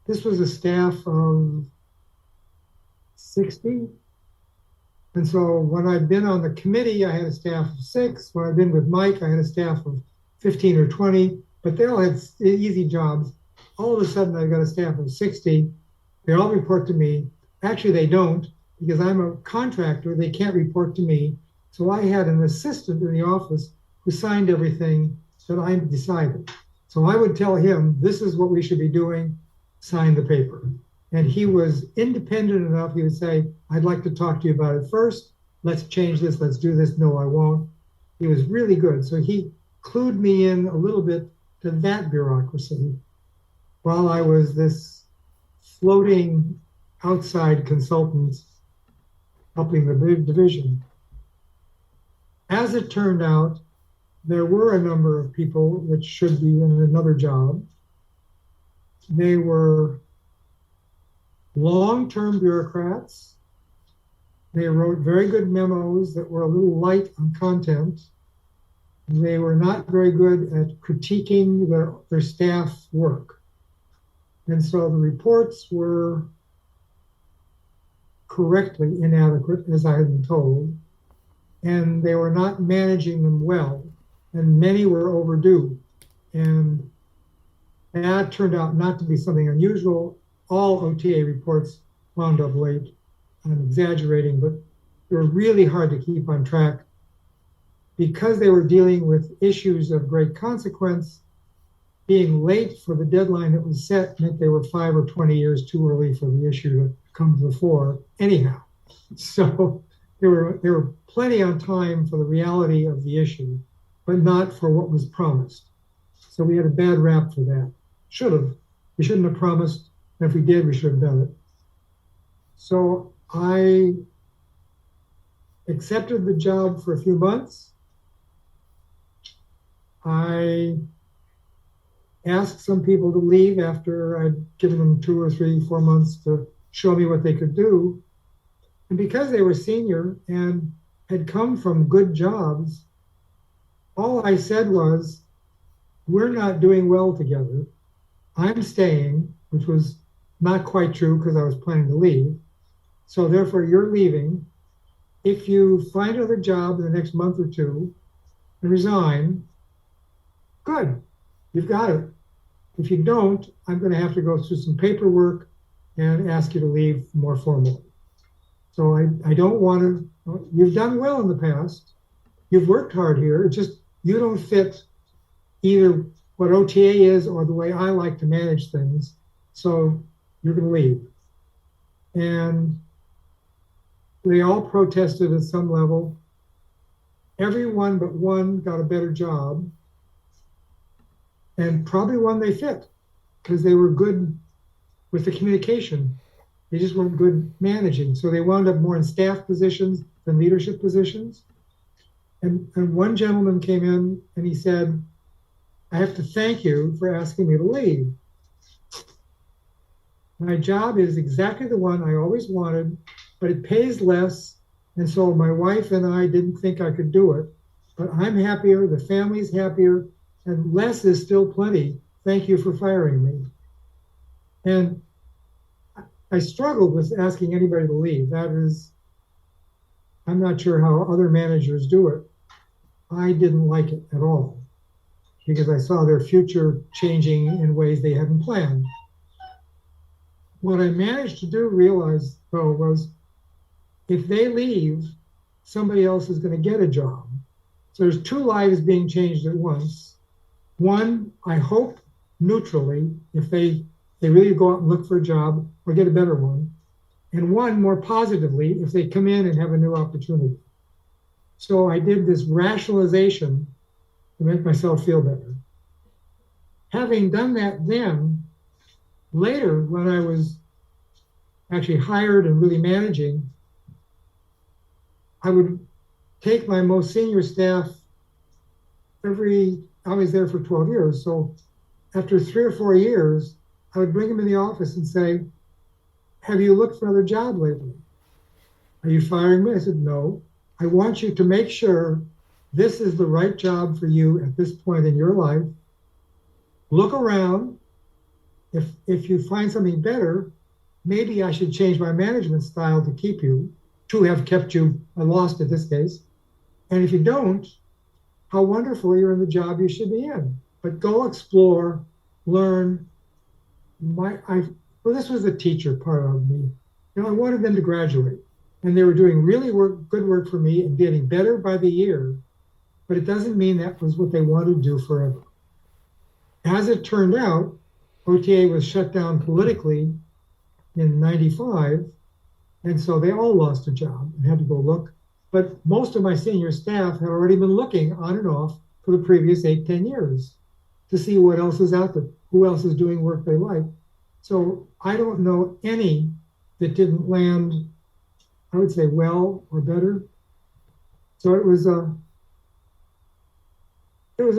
This was a staff of 60. And so when I'd been on the committee, I had a staff of 6. When I'd been with Mike, I had a staff of 15 or 20, but they all had easy jobs. All of a sudden, I got a staff of 60. They all report to me. Actually, they don't, because I'm a contractor. They can't report to me. So I had an assistant in the office who signed everything that I decided. So I would tell him, this is what we should be doing, sign the paper. And he was independent enough. He would say, I'd like to talk to you about it first. Let's change this. Let's do this. No, I won't. He was really good. So he clued me in a little bit to that bureaucracy while I was this floating outside consultant helping the division. As it turned out, there were a number of people that should be in another job. They were long-term bureaucrats. They wrote very good memos that were a little light on content. They were not very good at critiquing their staff work. And so the reports were correctly inadequate, as I had been told, and they were not managing them well, and many were overdue. And that turned out not to be something unusual. All OTA reports wound up late. I'm exaggerating, but they were really hard to keep on track. Because they were dealing with issues of great consequence, being late for the deadline that was set meant they were 5 or 20 years too early for the issue to come to the fore anyhow. So they were plenty on time for the reality of the issue, but not for what was promised. So we had a bad rap for that. We shouldn't have promised. And if we did, we should have done it. So I accepted the job for a few months. I asked some people to leave after I'd given them 2 or 3, 4 months to show me what they could do. And because they were senior and had come from good jobs, all I said was, we're not doing well together. I'm staying, which was not quite true because I was planning to leave. So therefore, you're leaving. If you find another job in the next month or 2 and resign, good, you've got it. If you don't, I'm going to have to go through some paperwork and ask you to leave more formally. So I don't want to, you've done well in the past. You've worked hard here. It's just you don't fit either what OTA is or the way I like to manage things. So you're going to leave. And they all protested at some level. Everyone but one got a better job, and probably one they fit because they were good with the communication. They just weren't good managing. So they wound up more in staff positions than leadership positions. And one gentleman came in and he said, I have to thank you for asking me to leave. My job is exactly the one I always wanted, but it pays less. And so my wife and I didn't think I could do it, but I'm happier, the family's happier, and less is still plenty. Thank you for firing me. And I struggled with asking anybody to leave. That is, I'm not sure how other managers do it. I didn't like it at all because I saw their future changing in ways they hadn't planned. What I managed to realize, though, was if they leave, somebody else is going to get a job. So there's 2 lives being changed at once. One, I hope, neutrally, if they really go out and look for a job or get a better one. And one, more positively, if they come in and have a new opportunity. So I did this rationalization to make myself feel better. Having done that then, later when I was actually hired and really managing, I would take my most senior staff I was there for 12 years. So after 3 or 4 years, I would bring them in the office and say, have you looked for another job lately? Are you firing me? I said, no. I want you to make sure this is the right job for you at this point in your life. Look around. If you find something better, maybe I should change my management style to keep you, to have kept you lost in this case. And if you don't, how wonderful you're in the job you should be in. But go explore, learn. This was the teacher part of me. I wanted them to graduate, and they were doing really good work for me and getting better by the year. But it doesn't mean that was what they wanted to do forever. As it turned out, OTA was shut down politically in '95, and so they all lost a job and had to go look. But most of my senior staff had already been looking on and off for the previous 8-10 years to see what else is out there, who else is doing work they like. So I don't know any that didn't land, I would say, well or better. So it was a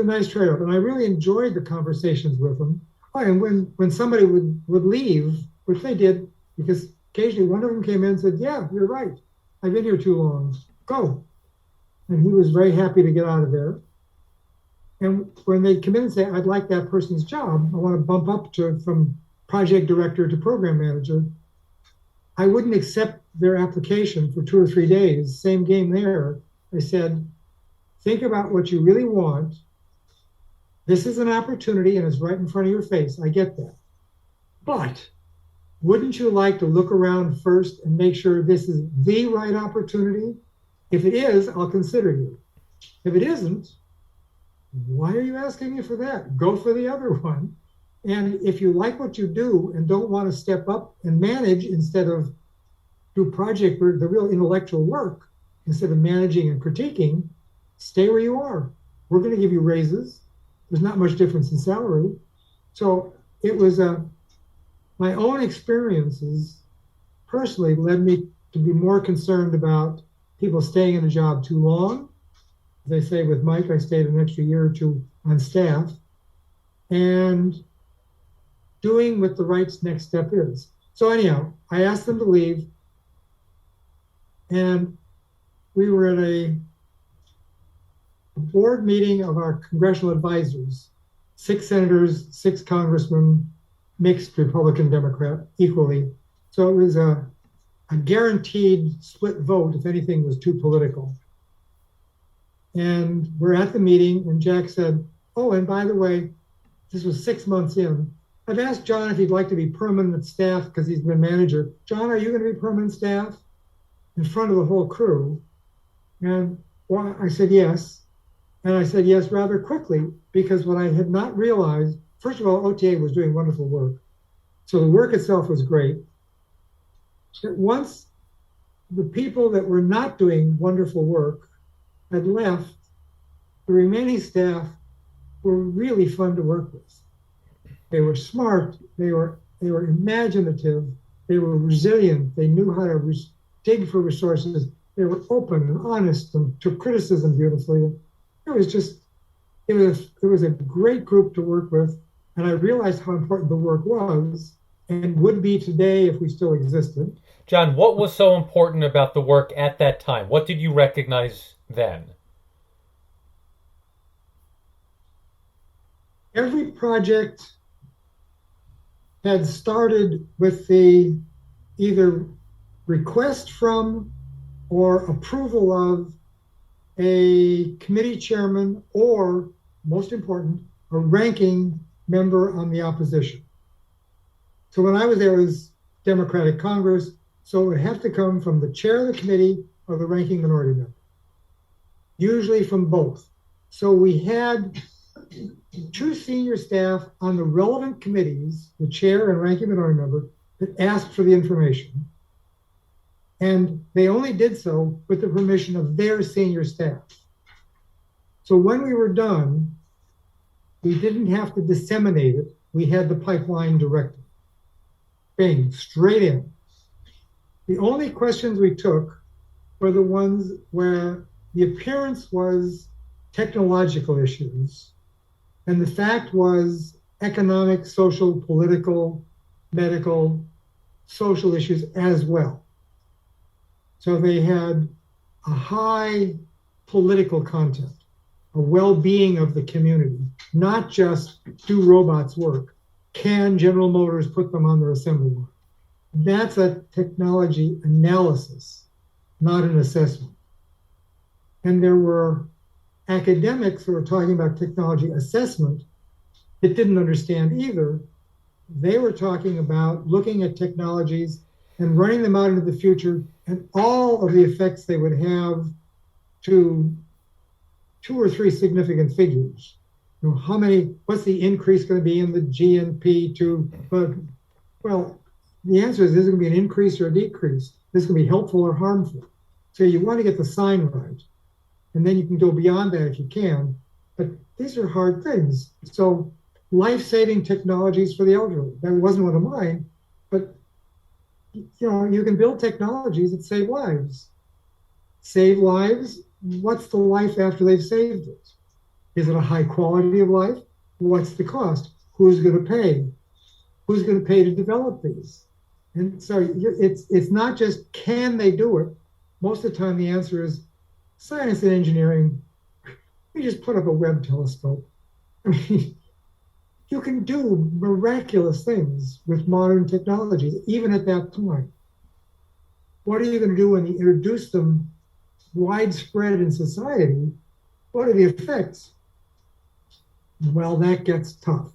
nice trade-off, and I really enjoyed the conversations with them. Oh, and when somebody would leave, which they did, because occasionally one of them came in and said, yeah, you're right. I've been here too long. Go. And he was very happy to get out of there. And when they come in and say, I'd like that person's job, I want to bump up from project director to program manager, I wouldn't accept their application for 2 or 3 days. Same game there. I said, think about what you really want. This is an opportunity and it's right in front of your face. I get that. But wouldn't you like to look around first and make sure this is the right opportunity? If it is, I'll consider you. If it isn't, why are you asking me for that? Go for the other one. And if you like what you do and don't want to step up and manage instead of do project work, the real intellectual work, instead of managing and critiquing, stay where you are. We're going to give you raises. There's not much difference in salary. So it was my own experiences personally led me to be more concerned about people staying in a job too long. As I say with Mike, I stayed an extra year or two on staff, and doing what the right next step is. So anyhow, I asked them to leave, and we were at a board meeting of our congressional advisors, 6 senators, 6 congressmen, mixed Republican, Democrat, equally. So it was a guaranteed split vote if anything was too political. And we're at the meeting, and Jack said, oh, and by the way, this was 6 months in. I've asked John if he'd like to be permanent staff because he's been manager. John, are you going to be permanent staff? In front of the whole crew. And well, I said yes. And I said yes rather quickly, because what I had not realized, first of all, OTA was doing wonderful work. So the work itself was great. But once the people that were not doing wonderful work had left, the remaining staff were really fun to work with. They were smart, they were imaginative, they were resilient, they knew how to dig for resources, they were open and honest and took criticism beautifully. It was a great group to work with, and I realized how important the work was and would be today if we still existed. John, what was so important about the work at that time? What did you recognize then? Every project had started with the either request from or approval of a committee chairman, or most important, a ranking member on the opposition. So when I was there, it was Democratic Congress, so it would have to come from the chair of the committee or the ranking minority member, usually from both. So we had 2 senior staff on the relevant committees, the chair and ranking minority member, that asked for the information. And they only did so with the permission of their senior staff. So when we were done, we didn't have to disseminate it. We had the pipeline directed. Bang, straight in. The only questions we took were the ones where the appearance was technological issues, and the fact was economic, social, political, medical, social issues as well. So they had a high political content, a well-being of the community, not just do robots work? Can General Motors put them on their assembly line? That's a technology analysis, not an assessment. And there were academics who were talking about technology assessment that didn't understand either. They were talking about looking at technologies and running them out into the future and all of the effects they would have to 2 or 3 significant figures. You know, what's the increase going to be in the GNP well, the answer is, this is going to be an increase or a decrease. This is going to be helpful or harmful. So you want to get the sign right. And then you can go beyond that if you can. But these are hard things. So life-saving technologies for the elderly. That wasn't one of mine. But you know, you can build technologies that save lives. Save lives. What's the life after they've saved it? Is it a high quality of life? What's the cost? Who's going to pay? Who's going to pay to develop these? And so it's not just can they do it. Most of the time the answer is science and engineering. We just put up a Webb telescope. I mean, you can do miraculous things with modern technologies, even at that point. What are you going to do when you introduce them widespread in society? What are the effects? Well, that gets tough.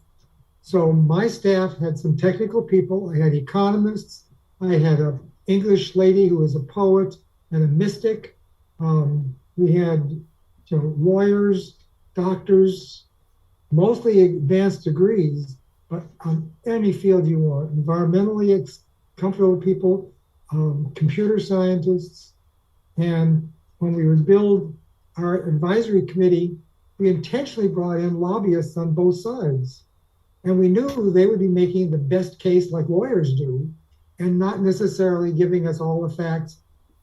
So my staff had some technical people. I had economists. I had an English lady who was a poet and a mystic. We had lawyers, doctors, mostly advanced degrees, but on any field you want. Environmentally comfortable people, computer scientists. And when we would build our advisory committee, we intentionally brought in lobbyists on both sides. And we knew they would be making the best case like lawyers do, and not necessarily giving us all the facts.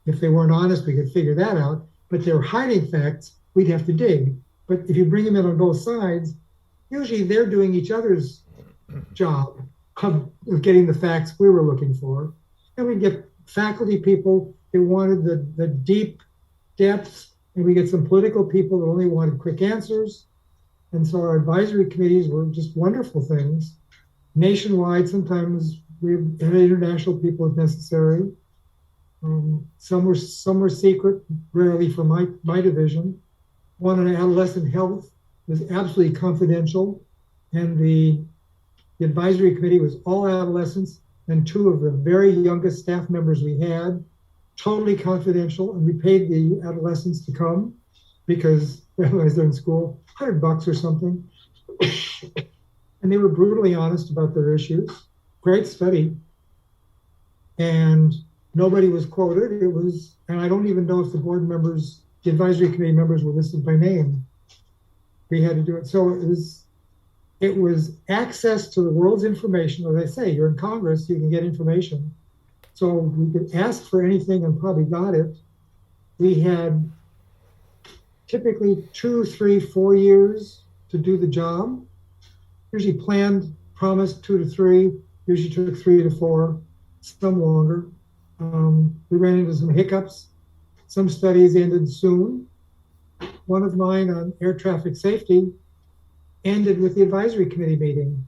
If they weren't honest, we could figure that out. But they're hiding facts, we'd have to dig. But if you bring them in on both sides, usually they're doing each other's job of getting the facts we were looking for. And we get faculty people that wanted the deep depths, and we get some political people that only wanted quick answers. And so our advisory committees were just wonderful things. Nationwide, sometimes we had international people if necessary. Some were secret, rarely for my division. One on adolescent health was absolutely confidential, and the advisory committee was all adolescents, and 2 of the very youngest staff members we had, totally confidential, and we paid the adolescents to come because otherwise they're in school, $100 or something. And they were brutally honest about their issues. Great study. And nobody was quoted. And I don't even know if the board members, the advisory committee members were listed by name. We had to do it. So it was access to the world's information. As I say, you're in Congress, you can get information. So we could ask for anything and probably got it. We had typically 2, 3, 4 years to do the job. Usually planned, promised 2 to 3, usually took 3 to 4, some longer. We ran into some hiccups. Some studies ended soon. One of mine on air traffic safety ended with the advisory committee meeting.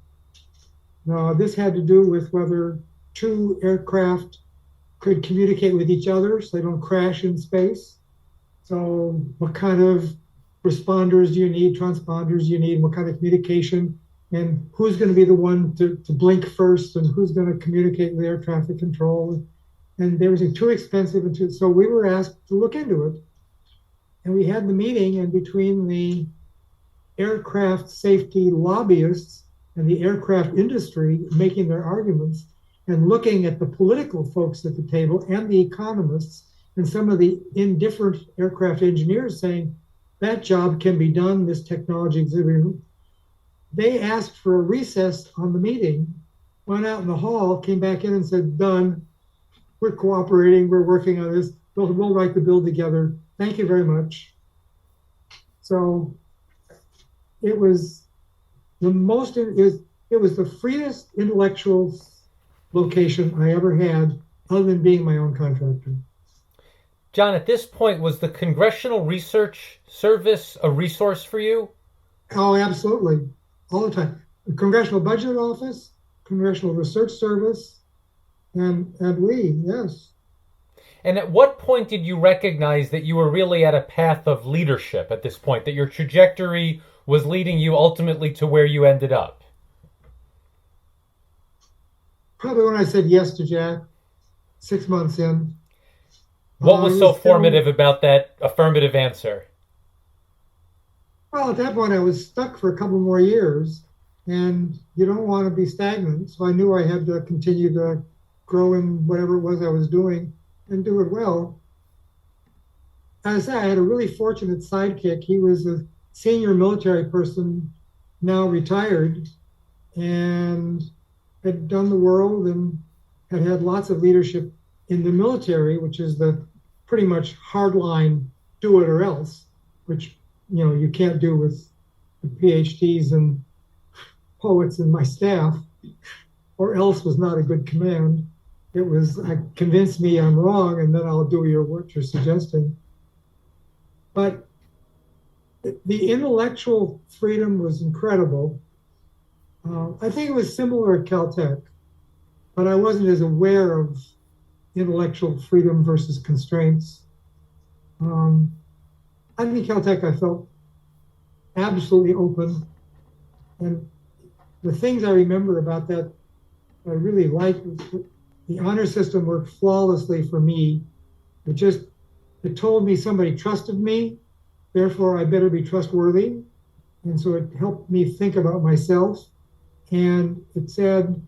Now, this had to do with whether 2 aircraft could communicate with each other so they don't crash in space. So what kind of responders do you need, transponders do you need, what kind of communication, and who's going to be the one to blink first, and who's going to communicate with air traffic control. And they were too expensive, so we were asked to look into it. And we had the meeting, and between the aircraft safety lobbyists and the aircraft industry making their arguments, and looking at the political folks at the table and the economists and some of the indifferent aircraft engineers saying that job can be done, this technology exhibiting. They asked for a recess on the meeting, went out in the hall, came back in and said, done, we're cooperating, we're working on this, we'll write the bill together. Thank you very much. So it was the most, it was the freest intellectual location I ever had, other than being my own contractor. John, at this point, was the Congressional Research Service a resource for you? Oh, absolutely. All the time. The Congressional Budget Office, Congressional Research Service, and we, yes. And at what point did you recognize that you were really at a path of leadership at this point, that your trajectory was leading you ultimately to where you ended up? Probably when I said yes to Jack, 6 months in. What was so formative about that affirmative answer? Well, at that point, I was stuck for a couple more years, and you don't want to be stagnant. So I knew I had to continue to grow in whatever it was I was doing and do it well. As I said, I had a really fortunate sidekick. He was a senior military person, now retired, and had done the world and had had lots of leadership in the military, which is the pretty much hardline do it or else, which you can't do with the PhDs and poets in my staff, or else was not a good command. It was, convince me I'm wrong, and then I'll do what you're suggesting. But the intellectual freedom was incredible. I think it was similar at Caltech, but I wasn't as aware of intellectual freedom versus constraints. I think Caltech, I felt absolutely open. And the things I remember about that I really liked was the honor system worked flawlessly for me. It told me somebody trusted me, therefore I better be trustworthy. And so it helped me think about myself. And it said,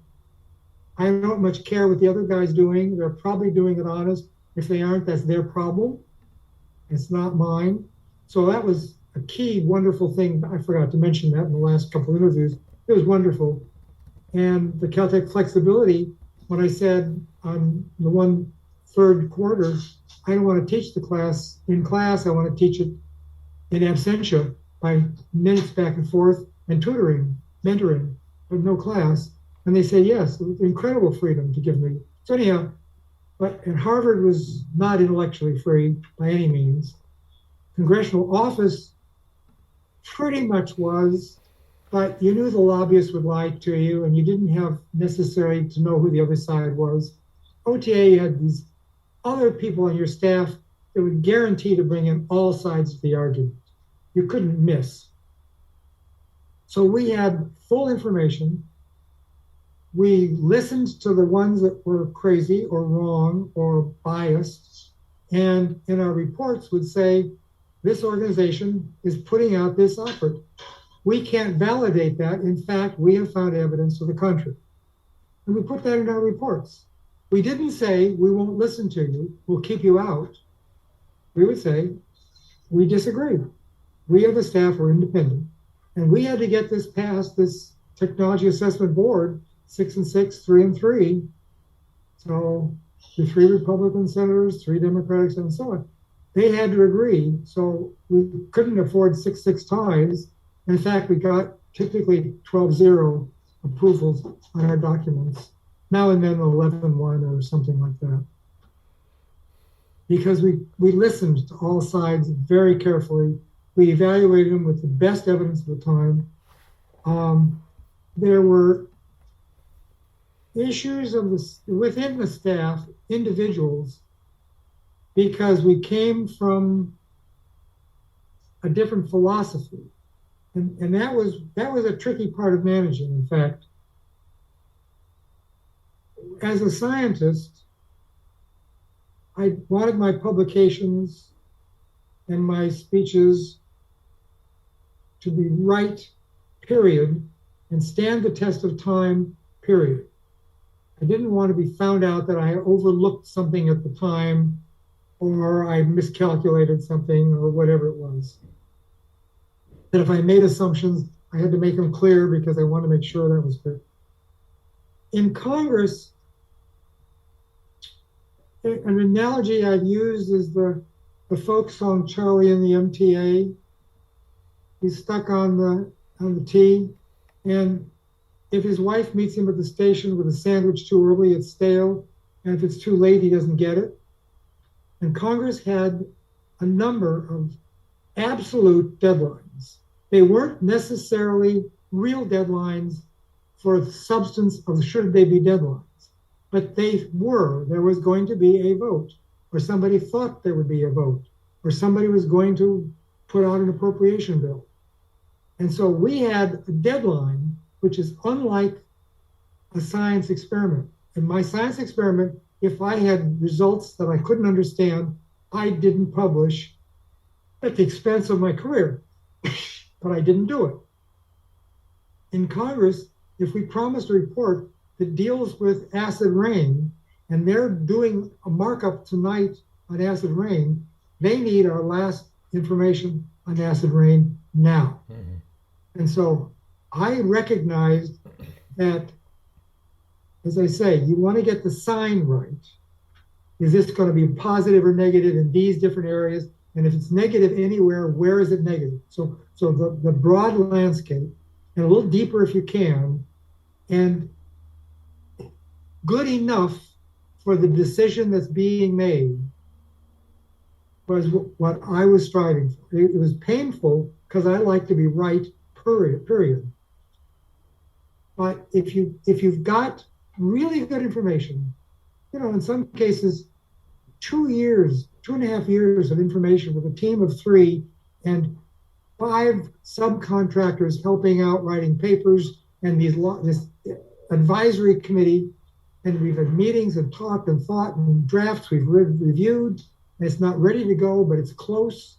I don't much care what the other guy's doing. They're probably doing it honest. If they aren't, that's their problem. It's not mine. So that was a key, wonderful thing. I forgot to mention that in the last couple of interviews. It was wonderful. And the Caltech flexibility, when I said on the 1/3 quarter, I don't want to teach the class in class. I want to teach it in absentia by minutes back and forth and tutoring, mentoring, but no class. And they said, yes, it was incredible freedom to give me. So anyhow, and Harvard was not intellectually free by any means. Congressional office pretty much was, but you knew the lobbyists would lie to you and you didn't have necessary to know who the other side was. OTA, you had these other people on your staff that would guarantee to bring in all sides of the argument. You couldn't miss. So we had full information. We listened to the ones that were crazy or wrong or biased, and in our reports would say, this organization is putting out this effort. We can't validate that. In fact, we have found evidence to the contrary. And we put that in our reports. We didn't say, we won't listen to you, we'll keep you out. We would say, we disagree. We as the staff are independent. And we had to get this past this technology assessment board, 6 and 6, 3 and 3. So the 3 Republican senators, 3 Democrats, and so on. They had to agree. So we couldn't afford 6-6 ties. In fact, we got typically 12-0 approvals on our documents. Now and then 11-1 or something like that. Because we listened to all sides very carefully. We evaluated them with the best evidence of the time. There were issues within the staff, individuals, because we came from a different philosophy. And that was a tricky part of managing, in fact. As a scientist, I wanted my publications and my speeches to be right, period, and stand the test of time, period. I didn't want to be found out that I overlooked something at the time or I miscalculated something or whatever it was. That if I made assumptions, I had to make them clear because I wanted to make sure that was clear. In Congress, an analogy I've used is the folk song Charlie and the MTA. He's stuck on the T, and if his wife meets him at the station with a sandwich too early, it's stale, and if it's too late, he doesn't get it. And Congress had a number of absolute deadlines. They weren't necessarily real deadlines for the substance of should they be deadlines, but they were. There was going to be a vote, or somebody thought there would be a vote, or somebody was going to put out an appropriation bill. And so we had a deadline, which is unlike a science experiment. In my science experiment, if I had results that I couldn't understand, I didn't publish at the expense of my career, but I didn't do it. In Congress, if we promised a report that deals with acid rain, and they're doing a markup tonight on acid rain, they need our last information on acid rain now. Mm-hmm. And so I recognized that, as I say, you want to get the sign right. Is this going to be positive or negative in these different areas? And if it's negative anywhere, where is it negative? So the broad landscape, and a little deeper if you can, and good enough for the decision that's being made was what I was striving for. It was painful because I like to be right, period. But if you've got really good information, in some cases, 2.5 years of information with a team of 3 and 5 subcontractors helping out writing papers and this advisory committee, and we've had meetings and talked and thought and drafts we've reviewed, and it's not ready to go, but it's close.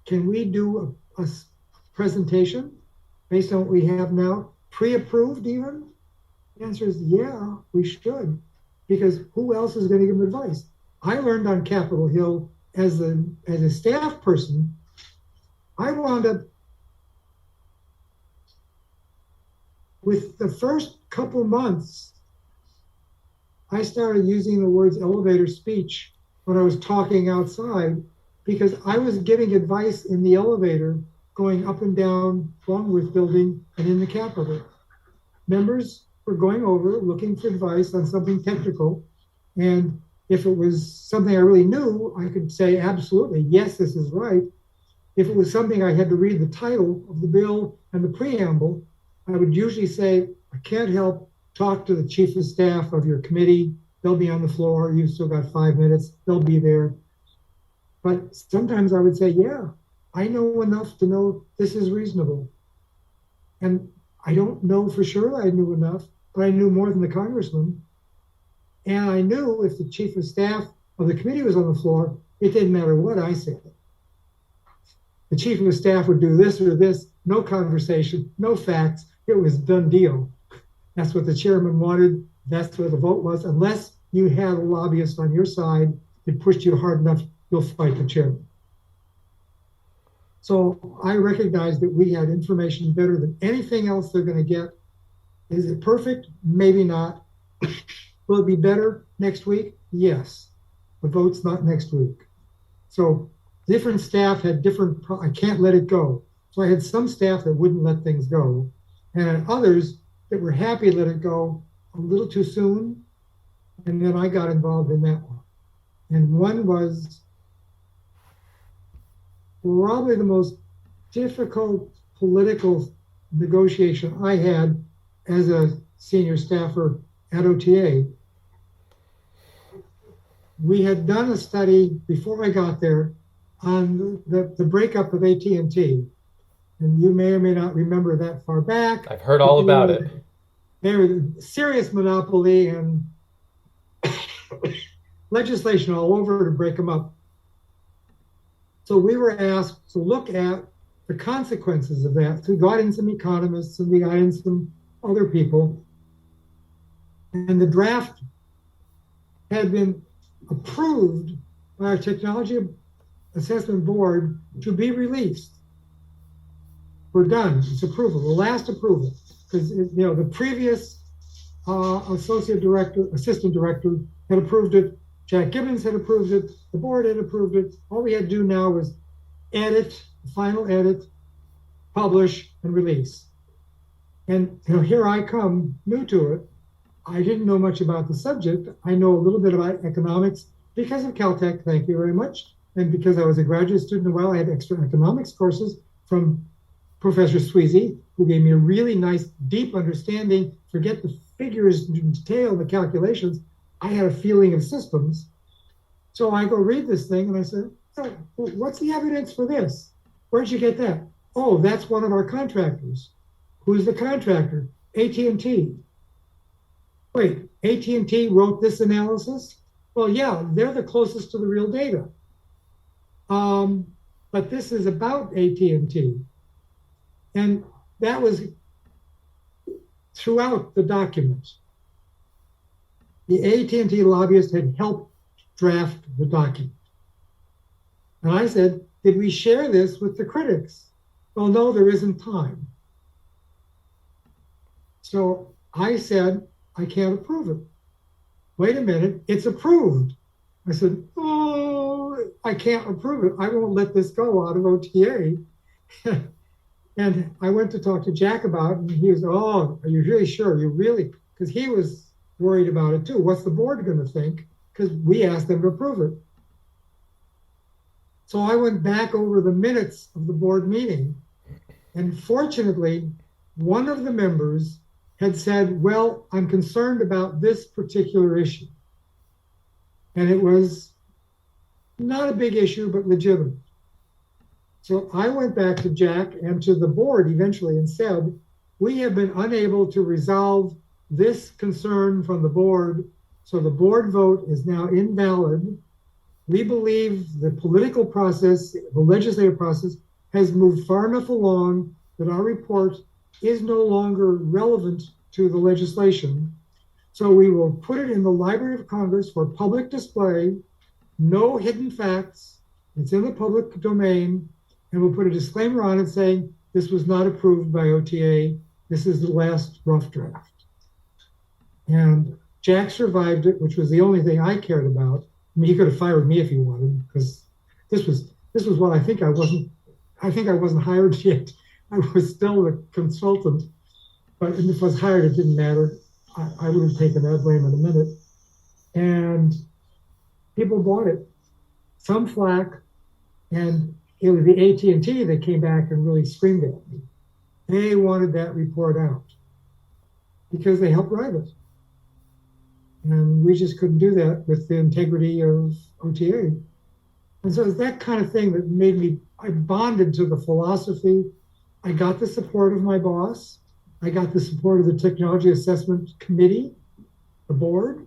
Can we do a presentation based on what we have now, pre-approved even? The answer is yeah, we should, because who else is going to give them advice? I learned on Capitol Hill as a staff person, I wound up with the first couple months, I started using the words elevator speech when I was talking outside, because I was giving advice in the elevator going up and down Longworth Building and in the Capitol. Members were going over looking for advice on something technical, and if it was something I really knew, I could say absolutely, yes, this is right. If it was something I had to read the title of the bill and the preamble, I would usually say, I can't help, talk to the chief of staff of your committee. They'll be on the floor. You've still got 5 minutes. They'll be there. But sometimes I would say, yeah, I know enough to know this is reasonable. And I don't know for sure I knew enough, but I knew more than the congressman. And I knew if the chief of staff of the committee was on the floor, it didn't matter what I said. The chief of staff would do this or this, no conversation, no facts. It was done deal. That's what the chairman wanted. That's what the vote was. Unless you had a lobbyist on your side that pushed you hard enough, you'll fight the chairman. So I recognized that we had information better than anything else they're going to get. Is it perfect? Maybe not. Will it be better next week? Yes. The vote's not next week. So different staff had different, I can't let it go. So I had some staff that wouldn't let things go, and others that were happy to let it go a little too soon. And then I got involved in that one. And one was probably the most difficult political negotiation I had as a senior staffer at OTA. We had done a study before I got there on the breakup of AT&T. And you may or may not remember that far back. I've heard all about it. They were a serious monopoly and legislation all over to break them up. So we were asked to look at the consequences of that. So we got in some economists and we got in some other people. And the draft had been approved by our Technology Assessment Board to be released. We're done. It's approval, the last approval. Because the previous assistant director had approved it. Jack Gibbons had approved it. The board had approved it. All we had to do now was edit, final edit, publish, and release. And here I come, new to it. I didn't know much about the subject. I know a little bit about economics because of Caltech, thank you very much. And because I was a graduate student, while I had extra economics courses from Professor Sweezy, who gave me a really nice, deep understanding. Forget the figures in detail, the calculations. I had a feeling of systems. So I go read this thing and I said, oh, what's the evidence for this? Where'd you get that? Oh, that's one of our contractors. Who's the contractor? AT&T. Wait, AT&T wrote this analysis? Well, yeah, they're the closest to the real data. But this is about AT&T. And that was throughout the document. The AT&T lobbyist had helped draft the document. And I said, did we share this with the critics? Well, no, there isn't time. So I said, I can't approve it. Wait a minute, it's approved. I said, oh, I can't approve it. I won't let this go out of OTA. And I went to talk to Jack about it, and he was, oh, are you really sure? You really, because he was worried about it too. What's the board going to think? Because we asked them to approve it. So I went back over the minutes of the board meeting, and fortunately, one of the members had said, well, I'm concerned about this particular issue. And it was not a big issue, but legitimate. So I went back to Jack and to the board eventually and said, we have been unable to resolve this concern from the board, so the board vote is now invalid. We believe the political process, the legislative process, has moved far enough along that our report is no longer relevant to the legislation. So we will put it in the Library of Congress for public display, no hidden facts, it's in the public domain, and we'll put a disclaimer on it saying this was not approved by OTA, this is the last rough draft. And Jack survived it, which was the only thing I cared about. I mean, he could have fired me if he wanted, because this was what I think I wasn't hired yet. I was still a consultant, but if I was hired, it didn't matter. I would have taken that blame in a minute. And people bought it. Some flack, and it was the AT&T that came back and really screamed at me. They wanted that report out because they helped write it. And we just couldn't do that with the integrity of OTA. And so it's that kind of thing that made me, I bonded to the philosophy. I got the support of my boss. I got the support of the Technology Assessment Committee, the board.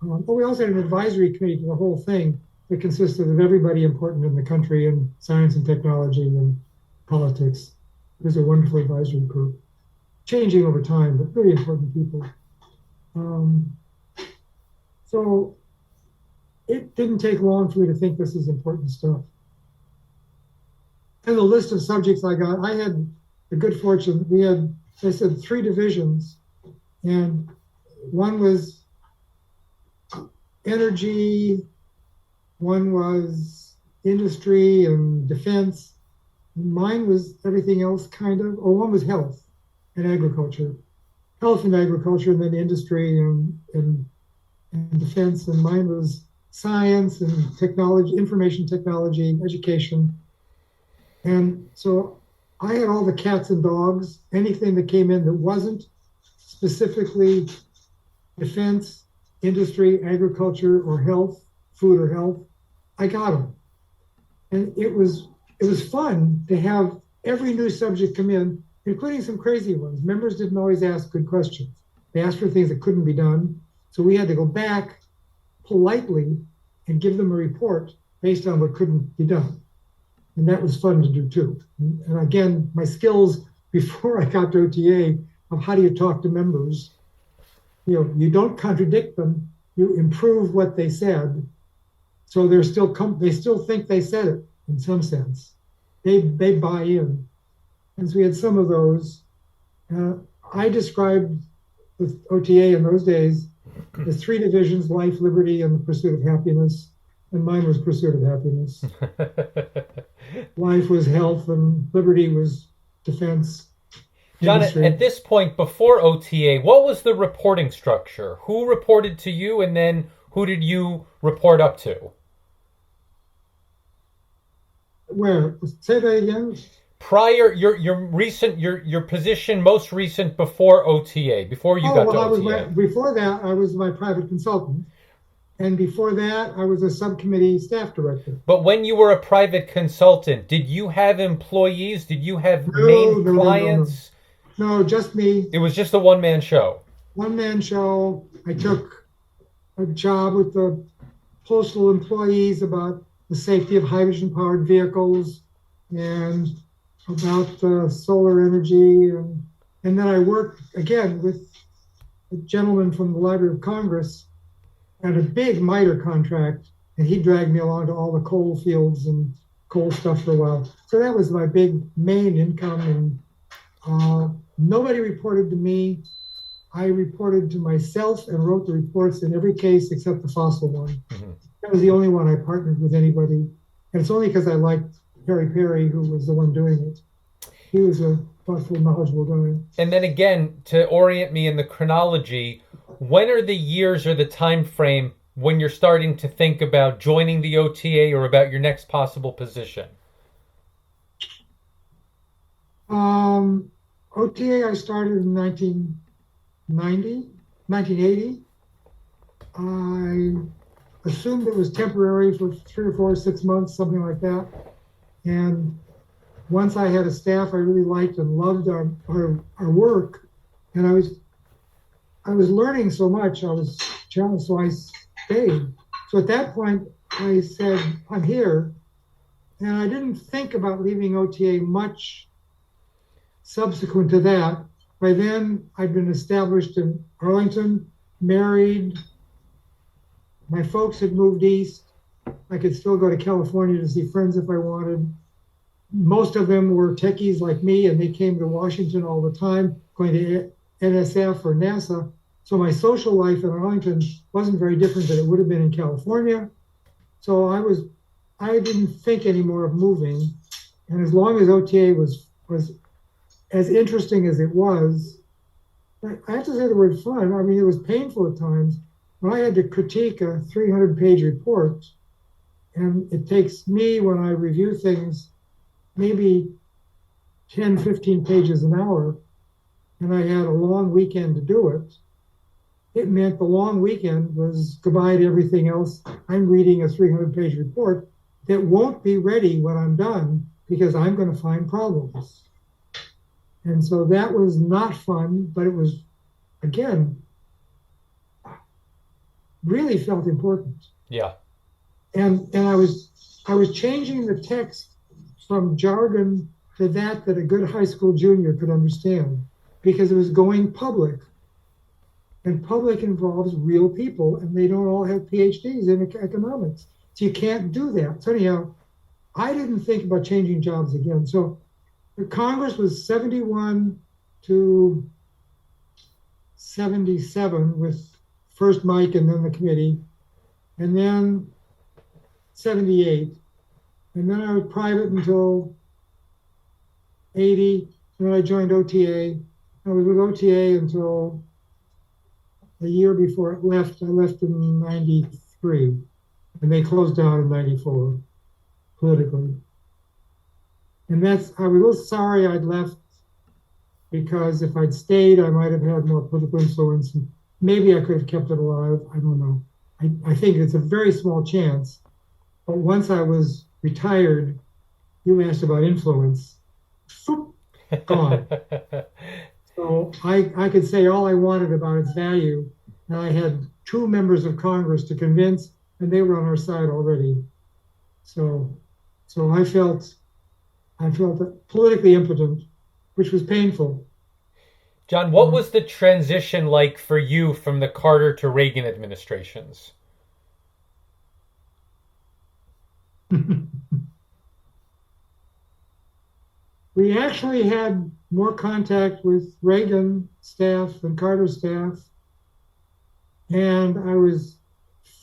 But we also had an advisory committee to the whole thing that consisted of everybody important in the country in science and technology and politics. It was a wonderful advisory group, changing over time, but really important people. So it didn't take long for me to think this is important stuff. And the list of subjects I got, I had the good fortune, we had, I said, 3 divisions, and one was energy, one was industry and defense, and mine was everything else kind of, or one was health and agriculture. Health and agriculture, and then industry and defense, and mine was science and technology, information technology, education. And so I had all the cats and dogs, anything that came in that wasn't specifically defense, industry, agriculture, or health, food or health, I got them. And it was fun to have every new subject come in, including some crazy ones. Members didn't always ask good questions. They asked for things that couldn't be done. So we had to go back politely and give them a report based on what couldn't be done. And that was fun to do too. And again, my skills before I got to OTA of how do you talk to members you don't contradict them. You improve what they said, so they're still they still think they said it in some sense. They buy in, and so we had some of those. Uh, I described the OTA in those days as three divisions: life, liberty, and the pursuit of happiness. And mine was pursuit of happiness. Life was health, and liberty was defense. John, Industry. at this point, before OTA, what was the reporting structure? Who reported to you, and then who did you report up to? Where? Say that again. Prior, your position most recent before OTA, before you got to OTA. Before that, I was my private consultant. And before that, I was a subcommittee staff director. But when you were a private consultant, did you have employees? Did you have main clients? No, just me. It was just a one-man show. One-man show. I took a job with the postal employees about the safety of hydrogen-powered vehicles and about solar energy. And then I worked, again, with a gentleman from the Library of Congress had a big MITRE contract, and he dragged me along to all the coal fields and coal stuff for a while. So that was my big main income, and nobody reported to me. I reported to myself and wrote the reports in every case except the fossil one. Mm-hmm. That was the only one I partnered with anybody, and it's only because I liked Harry Perry, who was the one doing it. He was a thoughtful, knowledgeable guy. And then again, to orient me in the chronology, when are the years or the time frame when you're starting to think about joining the OTA or about your next possible position? OTA I started in 1980. I assumed it was temporary for 3 or 4 or 6 months, something like that. And once I had a staff I really liked and loved our work, and I was learning so much, I was challenged, so I stayed. So at that point, I said, I'm here. And I didn't think about leaving OTA much subsequent to that. By then, I'd been established in Arlington, married. My folks had moved east. I could still go to California to see friends if I wanted. Most of them were techies like me, and they came to Washington all the time, going to NSF or NASA. So my social life in Arlington wasn't very different than it would have been in California. So I didn't think anymore of moving. And as long as OTA was as interesting as it was, I have to say the word fun. I mean, it was painful at times when I had to critique a 300-page report. And it takes me, when I review things, maybe 10, 15 pages an hour, and I had a long weekend to do it. It meant the long weekend was goodbye to everything else. I'm reading a 300-page report that won't be ready when I'm done because I'm going to find problems. And so that was not fun, but it was, again, really felt important. Yeah. And I was changing the text from jargon to that a good high school junior could understand, because it was going public. And public involves real people, and they don't all have PhDs in economics. So you can't do that. So anyhow, I didn't think about changing jobs again. So the Congress was 71 to 77 with first Mike and then the committee, and then 78. And then I was private until 80. And then I joined OTA. I was with OTA until a year before it left. I left in 93, and they closed down in 94 politically. And I was a little sorry I'd left, because if I'd stayed, I might have had more political influence. And maybe I could have kept it alive. I don't know. I think it's a very small chance. But once I was retired, you asked about influence. Gone. So I could say all I wanted about its value, and I had 2 members of Congress to convince, and they were on our side already. So I felt politically impotent, which was painful. John, what was the transition like for you from the Carter to Reagan administrations? We actually had more contact with Reagan staff than Carter staff, and I was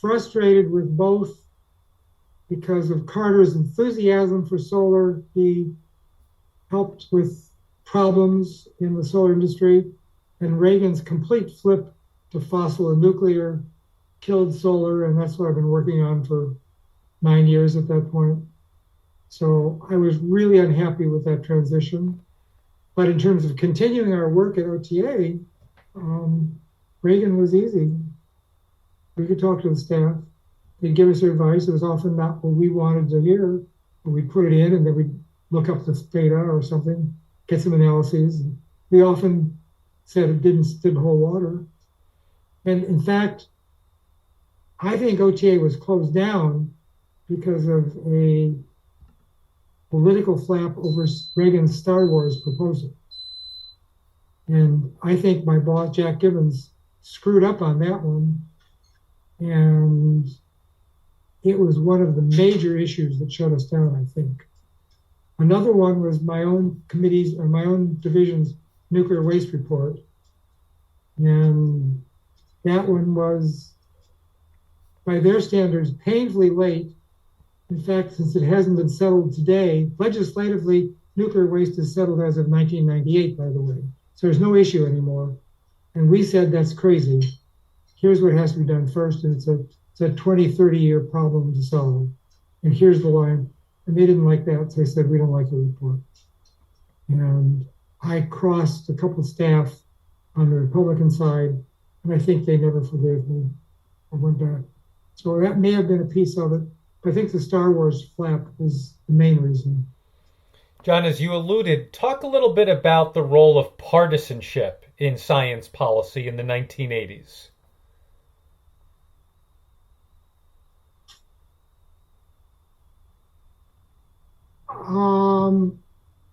frustrated with both because of Carter's enthusiasm for solar. He helped with problems in the solar industry, and Reagan's complete flip to fossil and nuclear killed solar, and that's what I've been working on for 9 years at that point. So I was really unhappy with that transition. But in terms of continuing our work at OTA, Reagan was easy. We could talk to the staff. They'd give us their advice. It was often not what we wanted to hear, but we'd put it in and then we'd look up the data or something, get some analyses. We often said it didn't hold water. And in fact, I think OTA was closed down because of a political flap over Reagan's Star Wars proposal. And I think my boss, Jack Gibbons, screwed up on that one. And it was one of the major issues that shut us down, I think. Another one was my own committee's or my own division's nuclear waste report. And that one was, by their standards, painfully late. In fact, since it hasn't been settled today, legislatively, nuclear waste is settled as of 1998, by the way. So there's no issue anymore. And we said that's crazy. Here's what has to be done first, and it's a 20, 30-year problem to solve. And here's the line. And they didn't like that, so they said, we don't like your report. And I crossed a couple of staff on the Republican side, and I think they never forgave me or went back. So that may have been a piece of it. I think the Star Wars flap was the main reason. John, as you alluded, talk a little bit about the role of partisanship in science policy in the 1980s.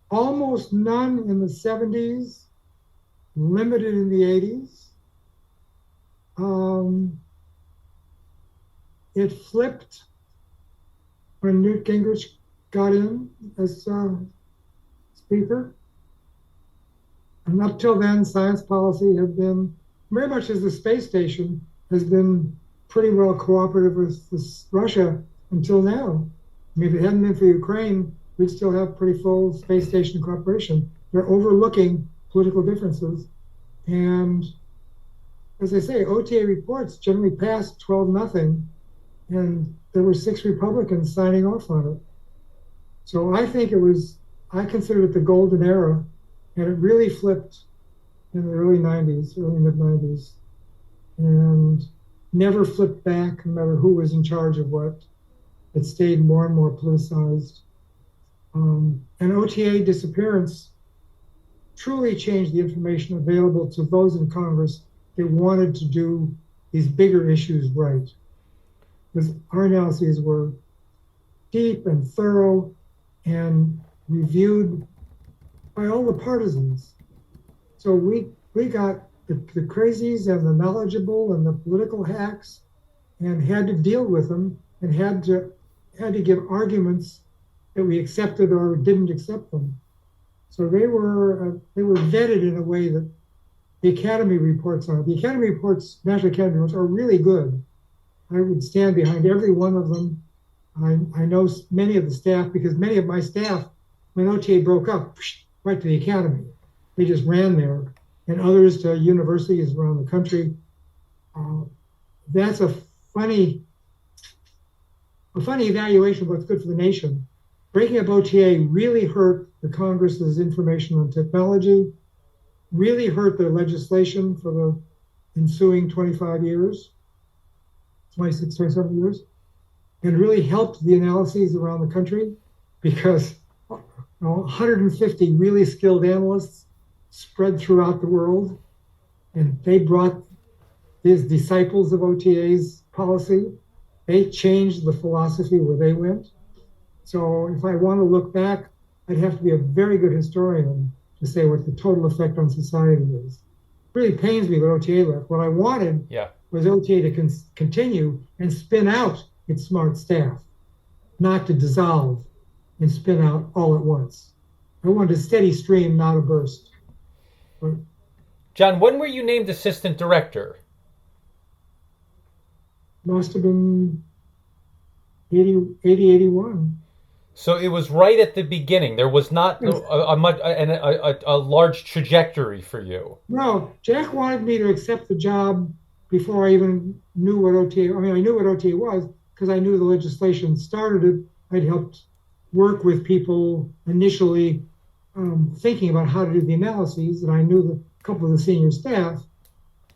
Almost none in the 70s, limited in the 80s. It flipped when Newt Gingrich got in as speaker. And up till then, science policy had been, very much as the space station, has been pretty well cooperative with Russia until now. I mean, if it hadn't been for Ukraine, we'd still have pretty full space station cooperation. They're overlooking political differences. And as I say, OTA reports generally passed 12-0, and there were 6 Republicans signing off on it. So I think I consider it the golden era, and it really flipped in the early 90s, early mid-90s, and never flipped back no matter who was in charge of what. It stayed more and more politicized. And OTA disappearance truly changed the information available to those in Congress that wanted to do these bigger issues right. Because our analyses were deep and thorough and reviewed by all the partisans. So we got the crazies and the knowledgeable and the political hacks and had to deal with them and had to give arguments that we accepted or didn't accept them. So they were vetted in a way that the Academy reports are. The Academy reports, National Academy reports, are really good. I would stand behind every one of them. I know many of the staff, because many of my staff, when OTA broke up, right to the Academy. They just ran there, and others to universities around the country. That's a funny evaluation of what's good for the nation. Breaking up OTA really hurt the Congress's information on technology, really hurt their legislation for the ensuing 25 years, 26, 27 years, and really helped the analyses around the country because 150 really skilled analysts spread throughout the world, and they brought these disciples of OTA's policy. They changed the philosophy where they went. So if I want to look back, I'd have to be a very good historian to say what the total effect on society is. really pains me that OTA left. What I wanted Yeah. was OTA to continue and spin out its smart staff, not to dissolve and spin out all at once. I wanted a steady stream, not a burst. But John, when were you named assistant director? must have been 81. So it was right at the beginning. There was not Yes. a large trajectory for you. No, Jack wanted me to accept the job before I even knew what OTA. I mean, I knew what OTA was because I knew the legislation started it. I'd helped work with people initially thinking about how to do the analyses, and I knew a couple of the senior staff,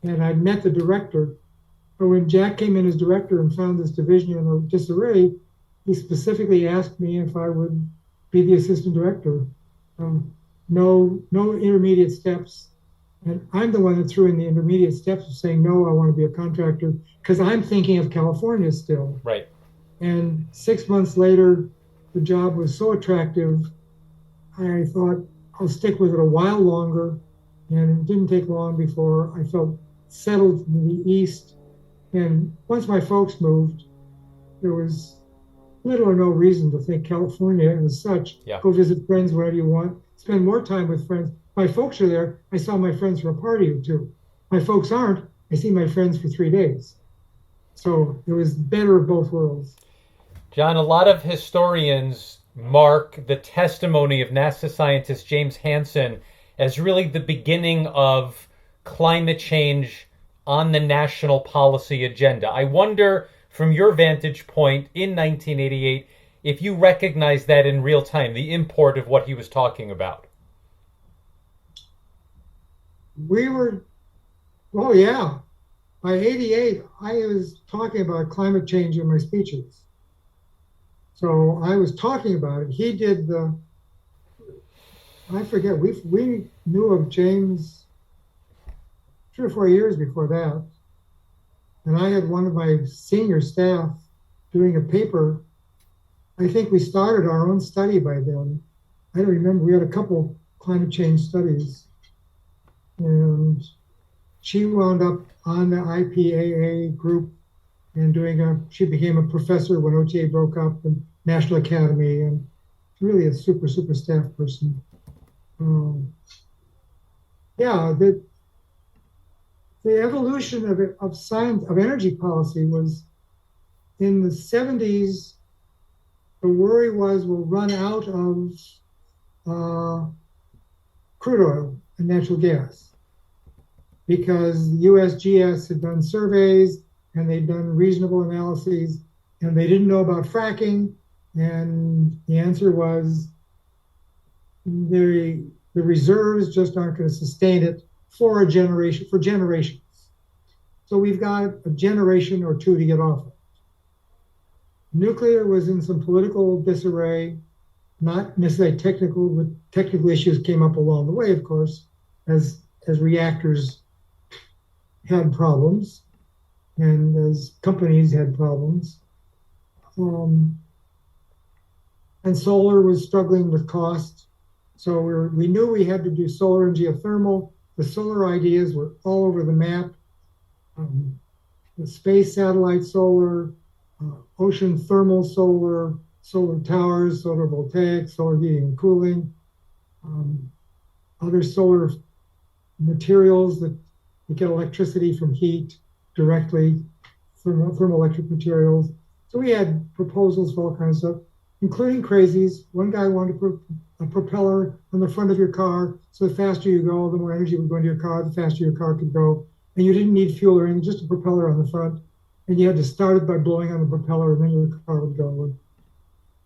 and I'd met the director. But when Jack came in as director and found this division in a disarray, he specifically asked me if I would be the assistant director. No intermediate steps. And I'm the one that threw in the intermediate steps of saying, no, I want to be a contractor because I'm thinking of California still. Right. And 6 months later, the job was so attractive, I thought I'll stick with it a while longer. And it didn't take long before I felt settled in the East. And once my folks moved, there was little or no reason to think California as such. Yeah. Go visit friends wherever you want, spend more time with friends. My folks are there. I saw my friends for a party or two. My folks aren't. I see my friends for 3 days. So it was better of both worlds. John, a lot of historians mark the testimony of NASA scientist James Hansen as really the beginning of climate change on the national policy agenda. I wonder, from your vantage point in 1988, if you recognize that in real time, the import of what he was talking about. Oh yeah. By 88, I was talking about climate change in my speeches. So I was talking about it. He did I forget, we knew of James 3 or 4 years before that. And I had one of my senior staff doing a paper. I think we started our own study by then. I don't remember. We had a couple climate change studies. And she wound up on the IPAA group and she became a professor when OTA broke up and National Academy, and really a super staff person. The evolution of science, of energy policy, was in the 70s. The worry was we'll run out of crude oil and natural gas because USGS had done surveys and they'd done reasonable analyses and they didn't know about fracking. And the answer was the reserves just aren't going to sustain it for generations. So we've got a generation or two to get off of. Nuclear was in some political disarray, not necessarily technical, but technical issues came up along the way, of course, as reactors had problems and as companies had problems. And solar was struggling with cost. So we knew we had to do solar and geothermal. The solar ideas were all over the map. The space satellite solar, ocean thermal solar, solar towers, solar voltaic, solar heating and cooling, other solar materials that get electricity from heat directly, thermoelectric materials. So we had proposals for all kinds of stuff, including crazies. One guy wanted to put a propeller on the front of your car, so the faster you go, the more energy would go into your car, the faster your car could go. And you didn't need fuel or anything, just a propeller on the front. And you had to start it by blowing on the propeller, and then your car would go.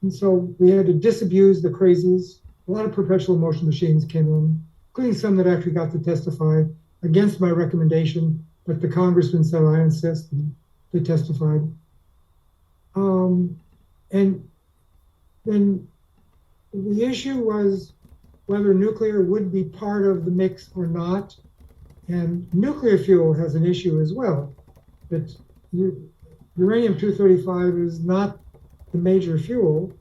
And so we had to disabuse the crazies. A lot of perpetual motion machines came in, including some that actually got to testify against my recommendation, but the congressman said, I insist, and they testified. And then the issue was whether nuclear would be part of the mix or not. And nuclear fuel has an issue as well, that uranium-235 is not the major fuel.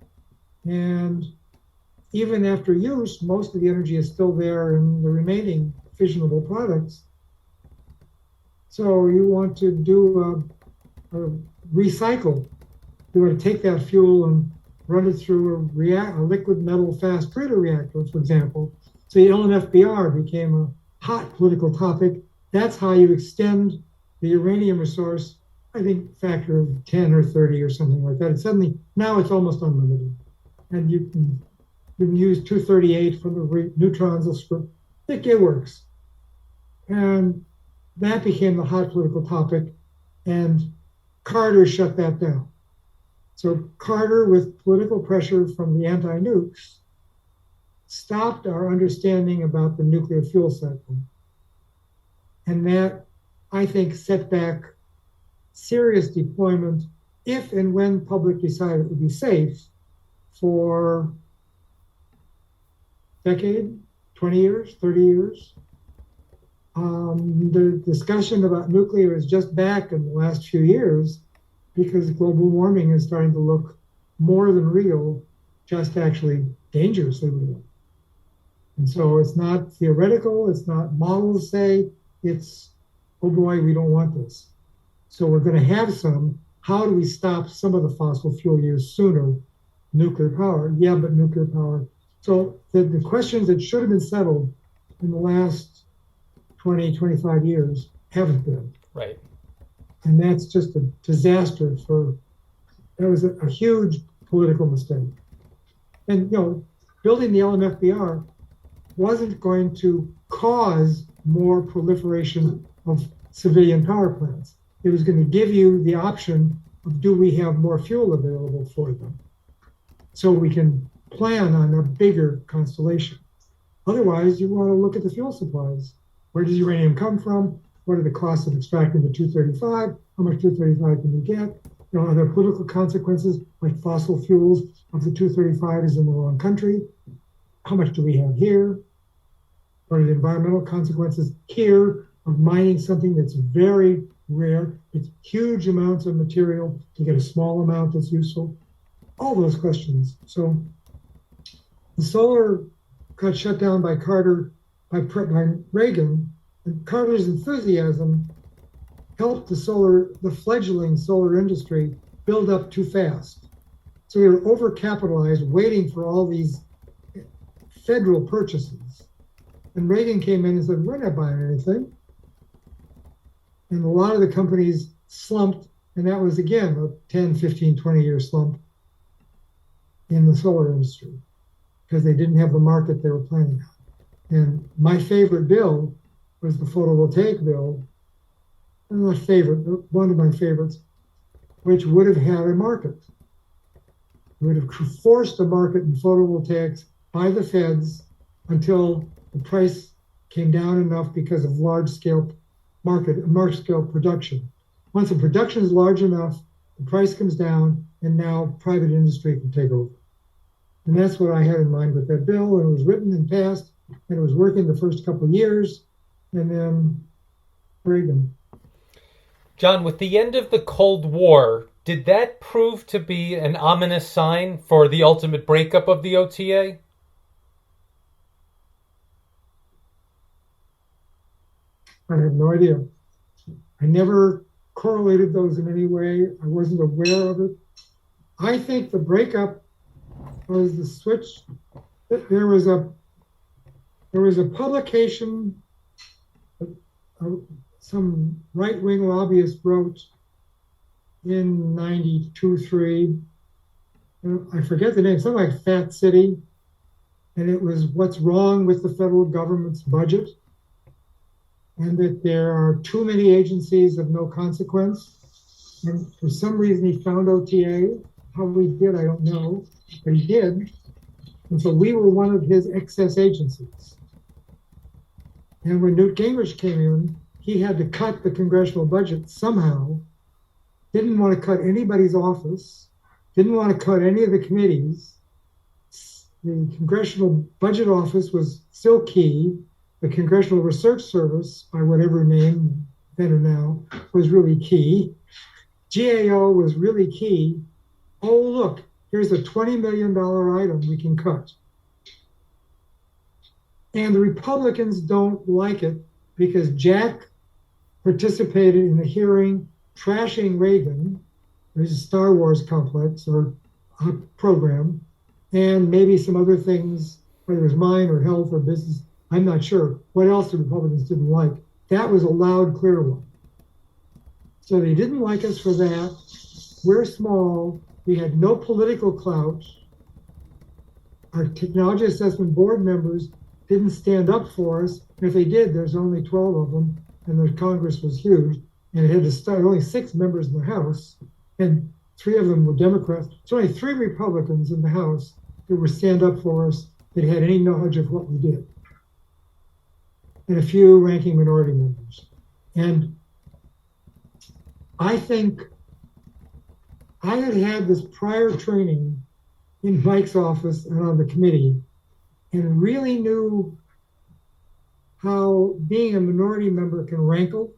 And even after use, most of the energy is still there in the remaining fissionable products. So you want to do a recycle. You want to take that fuel and run it through a liquid metal fast breeder reactor, for example. So the LMFBR became a hot political topic. That's how you extend the uranium resource, I think, factor of 10 or 30 or something like that. And suddenly, now it's almost unlimited. And you can use 238 from the neutrons. It works. And that became the hot political topic. And Carter shut that down. So Carter, with political pressure from the anti-nukes, stopped our understanding about the nuclear fuel cycle. And that, I think, set back serious deployment if and when public decided it would be safe for a decade, 20 years, 30 years. The discussion about nuclear is just back in the last few years because global warming is starting to look more than real, just actually dangerously real. And so it's not theoretical, it's not models say, it's, oh boy, we don't want this. So we're going to have some. How do we stop some of the fossil fuel use sooner? Nuclear power. Yeah, but nuclear power. So the questions that should have been settled in the last 20, 25 years haven't been. Right. And that's just a disaster that was a huge political mistake. And, building the LMFBR wasn't going to cause more proliferation of civilian power plants. It was going to give you the option of, do we have more fuel available for them? So we can plan on a bigger constellation. Otherwise, you want to look at the fuel supplies. Where does uranium come from? What are the costs of extracting the 235? How much 235 can you get? Are there political consequences, like fossil fuels of the 235 is in the wrong country? How much do we have here? What are the environmental consequences here of mining something that's very rare? It's huge amounts of material to get a small amount that's useful. All those questions. So the solar got shut down by Carter, by Reagan, and Carter's enthusiasm helped the fledgling solar industry build up too fast. So we were overcapitalized, waiting for all these federal purchases. And Reagan came in and said, we're not buying anything. And a lot of the companies slumped, and that was, again, a 10, 15, 20-year slump in the solar industry because they didn't have the market they were planning on. And my favorite bill was the photovoltaic bill, and not favorite, but one of my favorites, which would have had a market. It would have forced a market in photovoltaics by the feds until the price came down enough because of large-scale production. Once the production is large enough, the price comes down, and now private industry can take over. And that's what I had in mind with that bill, and it was written and passed, and it was working the first couple of years, and then Reagan. John, with the end of the Cold War, did that prove to be an ominous sign for the ultimate breakup of the OTA? I have no idea. I never correlated those in any way. I wasn't aware of it. I think the breakup was the switch. There was a publication some right-wing lobbyist wrote in 92-3. I forget the name, something like Fat City. And it was what's wrong with the federal government's budget, and that there are too many agencies of no consequence. And for some reason, he found OTA. How he did, I don't know, but he did. And so we were one of his excess agencies. And when Newt Gingrich came in, he had to cut the congressional budget somehow, didn't want to cut anybody's office, didn't want to cut any of the committees. The Congressional Budget Office was still key. The Congressional Research Service, by whatever name, then or now, was really key. GAO was really key. Oh, look, here's a $20 million item we can cut. And the Republicans don't like it because Jack participated in the hearing trashing Reagan. There's a Star Wars complex or a program, and maybe some other things, whether it was mine or health or business. I'm not sure what else the Republicans didn't like. That was a loud, clear one. So they didn't like us for that. We're small. We had no political clout. Our technology assessment board members didn't stand up for us. And if they did, there's only 12 of them, and the Congress was huge, and it had to start only 6 members in the House, and 3 of them were Democrats. So only 3 Republicans in the House that would stand up for us that had any knowledge of what we did, and a few ranking minority members. And I think I had this prior training in Mike's office and on the committee, and really knew how being a minority member can rankle.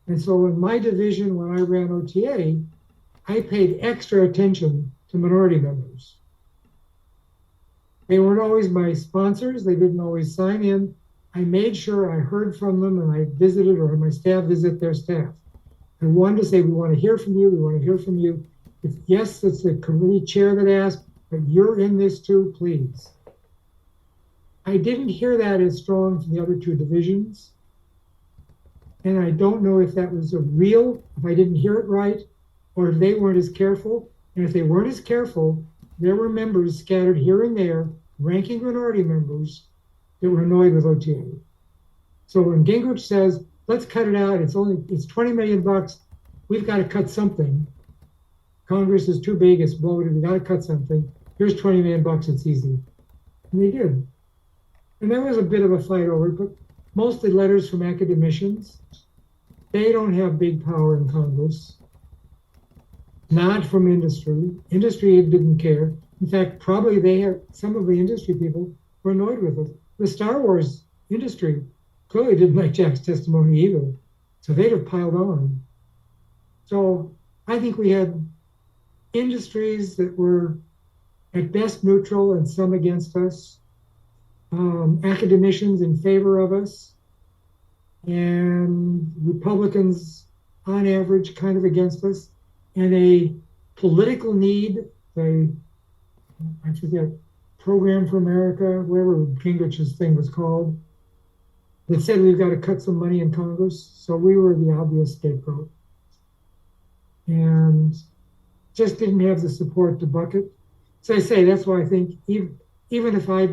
And so in my division, when I ran OTA, I paid extra attention to minority members. They weren't always my sponsors. They didn't always sign in. I made sure I heard from them, and I visited, or had my staff visit their staff. I wanted to say, we want to hear from you. We want to hear from you. If yes, it's the committee chair that asked, but you're in this too, please. I didn't hear that as strong from the other 2 divisions. And I don't know if that was if I didn't hear it right, or if they weren't as careful. And if they weren't as careful, there were members scattered here and there, ranking minority members, that were annoyed with OTA. So when Gingrich says, let's cut it out, it's $20 million, we've got to cut something. Congress is too big, it's bloated, we got to cut something. Here's $20 million, it's easy. And they did. And there was a bit of a fight over it, but mostly letters from academicians. They don't have big power in Congress. Not from industry. Industry didn't care. In fact, probably some of the industry people were annoyed with it. The Star Wars industry clearly didn't like Jack's testimony either. So they'd have piled on. So I think we had industries that were at best neutral and some against us. Academicians in favor of us, and Republicans on average kind of against us, and a political need, I forget, Program for America, whatever Gingrich's thing was called, that said we've got to cut some money in Congress. So we were the obvious scapegoat, and just didn't have the support to buck it. So I say that's why I think even if I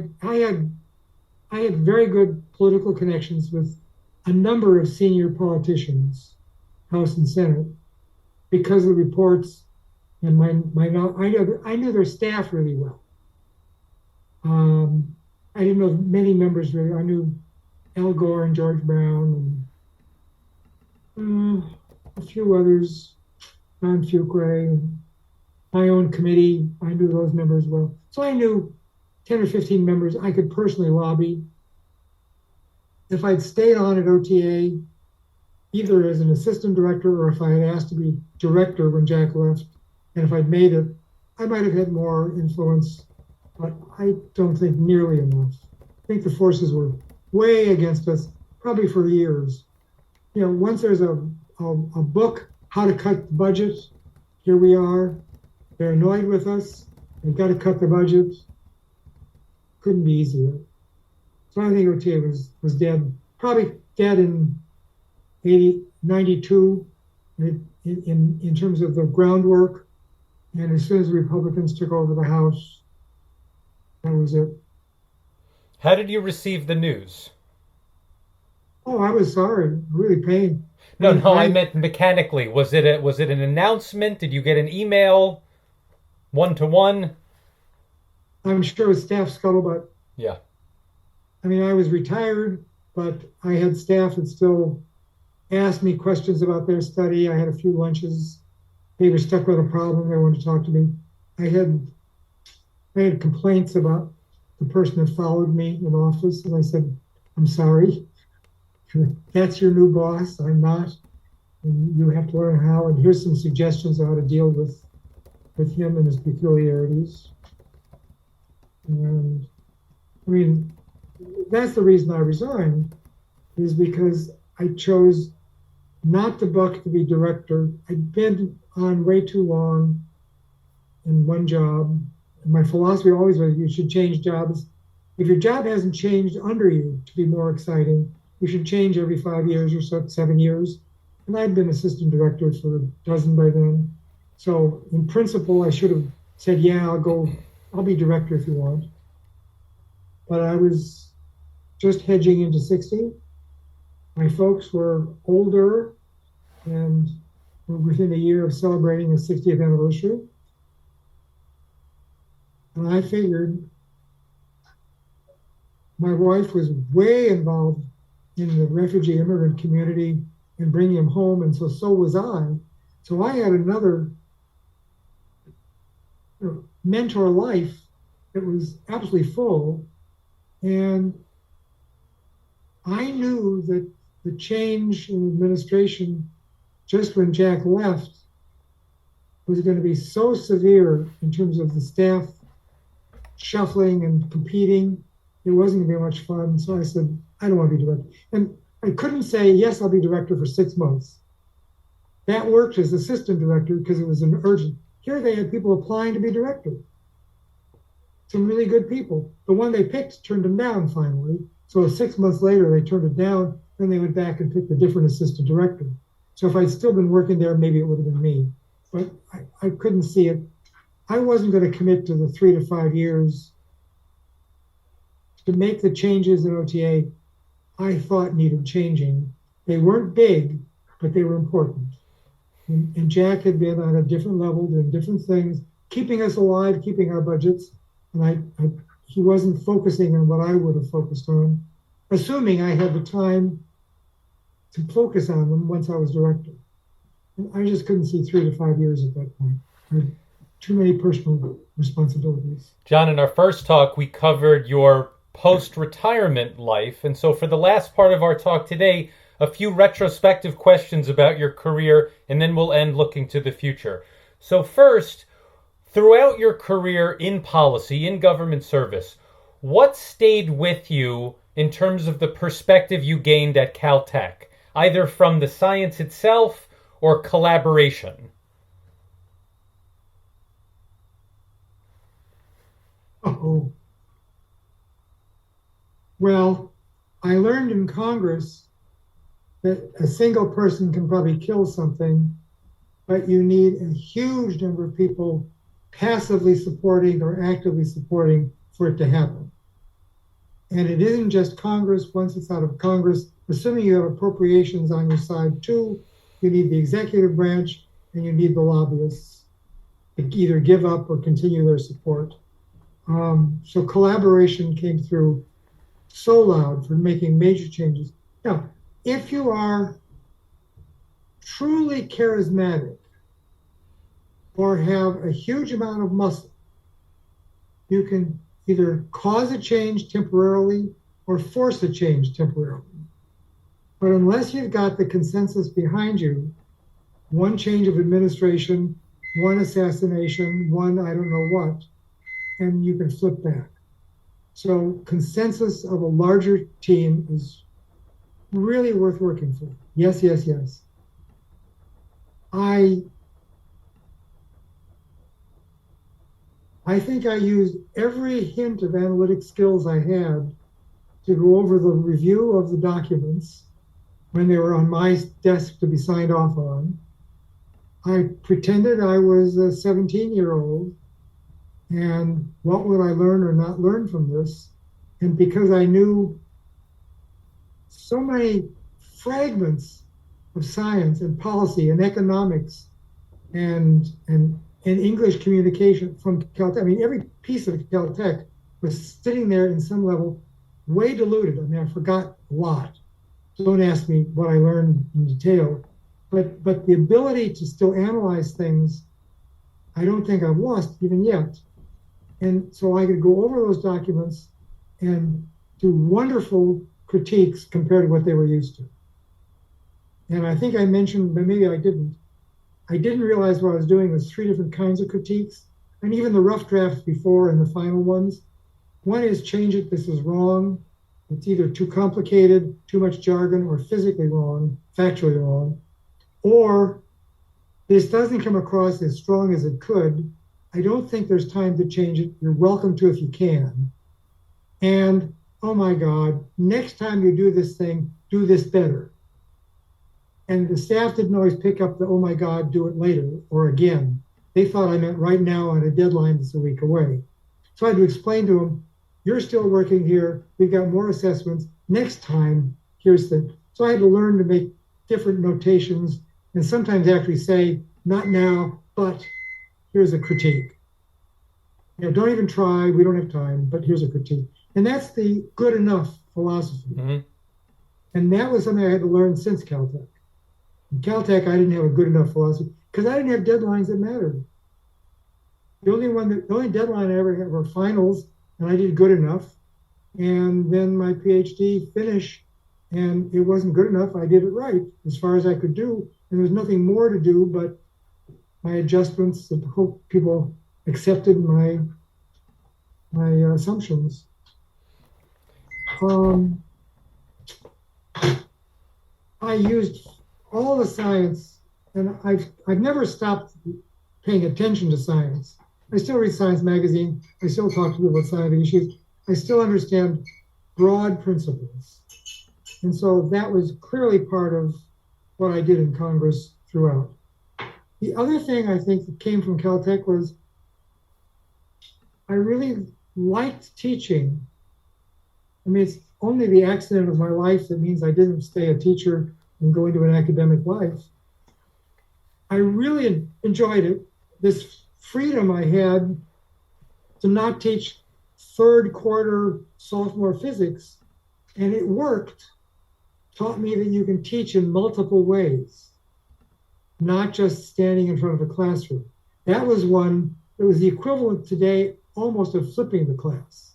had very good political connections with a number of senior politicians, House and Senate, because of the reports, and I knew their staff really well. I didn't know many members really. I knew Al Gore and George Brown and a few others, Don Fuqua, and my own committee. I knew those members well. So I knew 10 or 15 members I could personally lobby. If I'd stayed on at OTA, either as an assistant director or if I had asked to be director when Jack left, and if I'd made it, I might have had more influence, but I don't think nearly enough. I think the forces were way against us, probably for years. Once there's a book, How to Cut the Budget, here we are. They're annoyed with us. They've got to cut the budget. Couldn't be easier. So I think OTA was dead, probably dead in 92 in terms of the groundwork. And as soon as the Republicans took over the House, that was it. How did you receive the news? Oh, I was sorry, really pained. No, I meant mechanically. Was it an announcement? Did you get an email, 1-to-1? I'm sure it was staff scuttlebutt. Yeah. I mean, I was retired, but I had staff that still asked me questions about their study. I had a few lunches. They were stuck with a problem. They wanted to talk to me. I had complaints about the person that followed me in office, and I said, I'm sorry. That's your new boss. I'm not. And you have to learn how, and here's some suggestions on how to deal with him and his peculiarities. And I mean, that's the reason I resigned, is because I chose not to buck to be director. I'd been on way too long in one job. And my philosophy always was you should change jobs. If your job hasn't changed under you to be more exciting, you should change every 5 years or so, 7 years. And I'd been assistant director for a dozen by then. So in principle, I should have said, yeah, I'll be director if you want. But I was just hedging into 60. My folks were older and were within a year of celebrating a 60th anniversary. And I figured my wife was way involved in the refugee immigrant community and bringing them home, and so was I. So I had another mentor life that was absolutely full. And I knew that the change in administration just when Jack left was going to be so severe in terms of the staff shuffling and competing. It wasn't going to be much fun. So I said, I don't want to be director. And I couldn't say, yes, I'll be director for 6 months. That worked as assistant director because it was an urgent. Here they had people applying to be director. Some really good people. The one they picked turned them down finally. So 6 months later, they turned it down. Then they went back and picked a different assistant director. So if I'd still been working there, maybe it would have been me. But I couldn't see it. I wasn't going to commit to the 3 to 5 years to make the changes in OTA I thought needed changing. They weren't big, but they were important. And Jack had been on a different level, doing different things, keeping us alive, keeping our budgets. And he wasn't focusing on what I would have focused on, assuming I had the time to focus on them once I was director. And I just couldn't see 3 to 5 years at that point. I had too many personal responsibilities. John, in our first talk, we covered your post-retirement life. And so for the last part of our talk today, a few retrospective questions about your career, and then we'll end looking to the future. So first, throughout your career in policy, in government service, what stayed with you in terms of the perspective you gained at Caltech, either from the science itself or collaboration? Oh, well, I learned in Congress that a single person can probably kill something, but you need a huge number of people passively supporting or actively supporting for it to happen. And it isn't just Congress. Once it's out of Congress, assuming you have appropriations on your side too, you need the executive branch and you need the lobbyists to either give up or continue their support. So collaboration came through so loud for making major changes. Now, if you are truly charismatic or have a huge amount of muscle, you can either cause a change temporarily or force a change temporarily. But unless you've got the consensus behind you, one change of administration, one assassination, one I don't know what, and you can flip back. So consensus of a larger team is really worth working for. Yes, yes, yes. I think I used every hint of analytic skills I had to go over the review of the documents when they were on my desk to be signed off on. I pretended I was a 17-year-old and what would I learn or not learn from this? And because I knew so many fragments of science and policy and economics and English communication from Caltech. I mean, every piece of Caltech was sitting there in some level, way diluted. I mean, I forgot a lot. So don't ask me what I learned in detail, but the ability to still analyze things, I don't think I've lost even yet. And so I could go over those documents and do wonderful critiques compared to what they were used to. And I think I mentioned, but maybe I didn't realize what I was doing was 3 different kinds of critiques, and even the rough drafts before and the final ones. One is change it, this is wrong. It's either too complicated, too much jargon, or physically wrong, factually wrong, or this doesn't come across as strong as it could. I don't think there's time to change it. You're welcome to if you can. And oh my God, next time you do this thing, do this better. And the staff didn't always pick up the, oh my God, do it later or again. They thought I meant right now on a deadline that's a week away. So I had to explain to them, you're still working here. We've got more assessments. Next time, here's the. So I had to learn to make different notations and sometimes actually say, not now, but here's a critique. You know, don't even try. We don't have time, but here's a critique. And that's the good enough philosophy. Mm-hmm. And that was something I had to learn since Caltech. In Caltech, I didn't have a good enough philosophy because I didn't have deadlines that mattered. The only deadline I ever had were finals, and I did good enough. And then my PhD finished, and it wasn't good enough. I did it right as far as I could do, and there was nothing more to do but my adjustments. I hope people accepted my assumptions. I used all the science, and I've never stopped paying attention to science. I still read Science magazine. I still talk to people about scientific issues. I still understand broad principles. And so that was clearly part of what I did in Congress throughout. The other thing I think that came from Caltech was I really liked teaching. I mean, it's only the accident of my life that means I didn't stay a teacher and go into an academic life. I really enjoyed it. This freedom I had to not teach third quarter sophomore physics, and it worked, taught me that you can teach in multiple ways, not just standing in front of a classroom. That was one that was the equivalent today almost of flipping the class.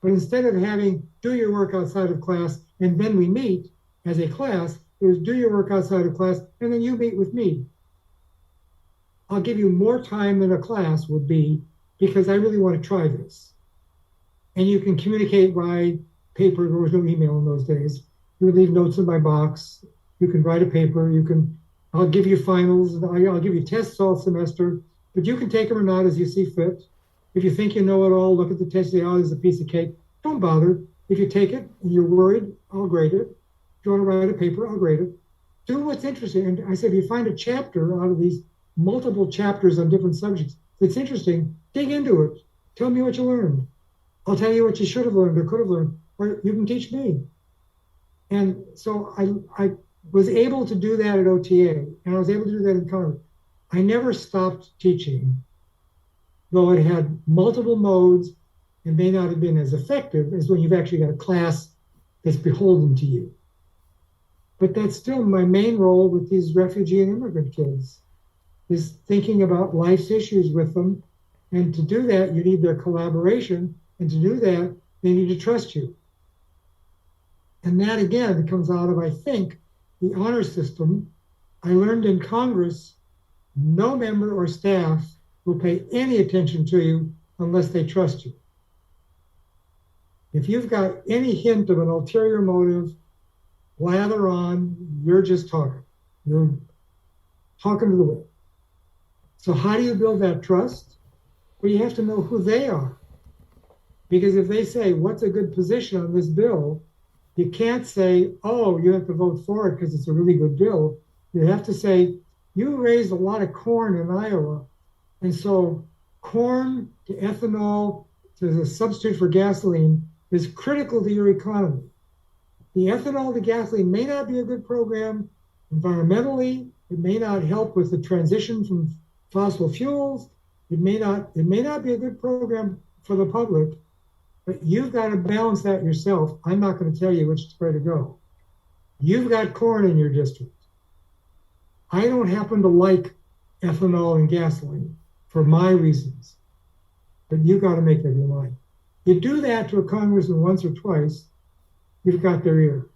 But instead of having do your work outside of class and then we meet as a class, it was do your work outside of class and then you meet with me. I'll give you more time than a class would be because I really want to try this. And you can communicate by paper. There was no email in those days. You would leave notes in my box. You can write a paper. I'll give you finals. I'll give you tests all semester, but you can take them or not as you see fit. If you think you know it all, look at the test, say, oh, there's a piece of cake. Don't bother. If you take it and you're worried, I'll grade it. If you want to write a paper, I'll grade it. Do what's interesting. And I said, if you find a chapter out of these multiple chapters on different subjects that's interesting, dig into it. Tell me what you learned. I'll tell you what you should have learned or could have learned, or you can teach me. And so I was able to do that at OTA, and I was able to do that in college. I never stopped teaching, though it had multiple modes and may not have been as effective as when you've actually got a class that's beholden to you. But that's still my main role with these refugee and immigrant kids, is thinking about life's issues with them. And to do that, you need their collaboration. And to do that, they need to trust you. And that, again, comes out of, I think, the honor system. I learned in Congress, no member or staff will pay any attention to you unless they trust you. If you've got any hint of an ulterior motive, lather on, you're just talking. You're talking to the wind. So how do you build that trust? Well, you have to know who they are. Because if they say, what's a good position on this bill? You can't say, oh, you have to vote for it because it's a really good bill. You have to say, you raised a lot of corn in Iowa. And so corn to ethanol as a substitute for gasoline is critical to your economy. The ethanol to gasoline may not be a good program environmentally. It may not help with the transition from fossil fuels. It may not be a good program for the public, but you've got to balance that yourself. I'm not going to tell you which way to go. You've got corn in your district. I don't happen to like ethanol and gasoline for my reasons, but you've got to make up your mind. You do that to a congressman once or twice, you've got their ear.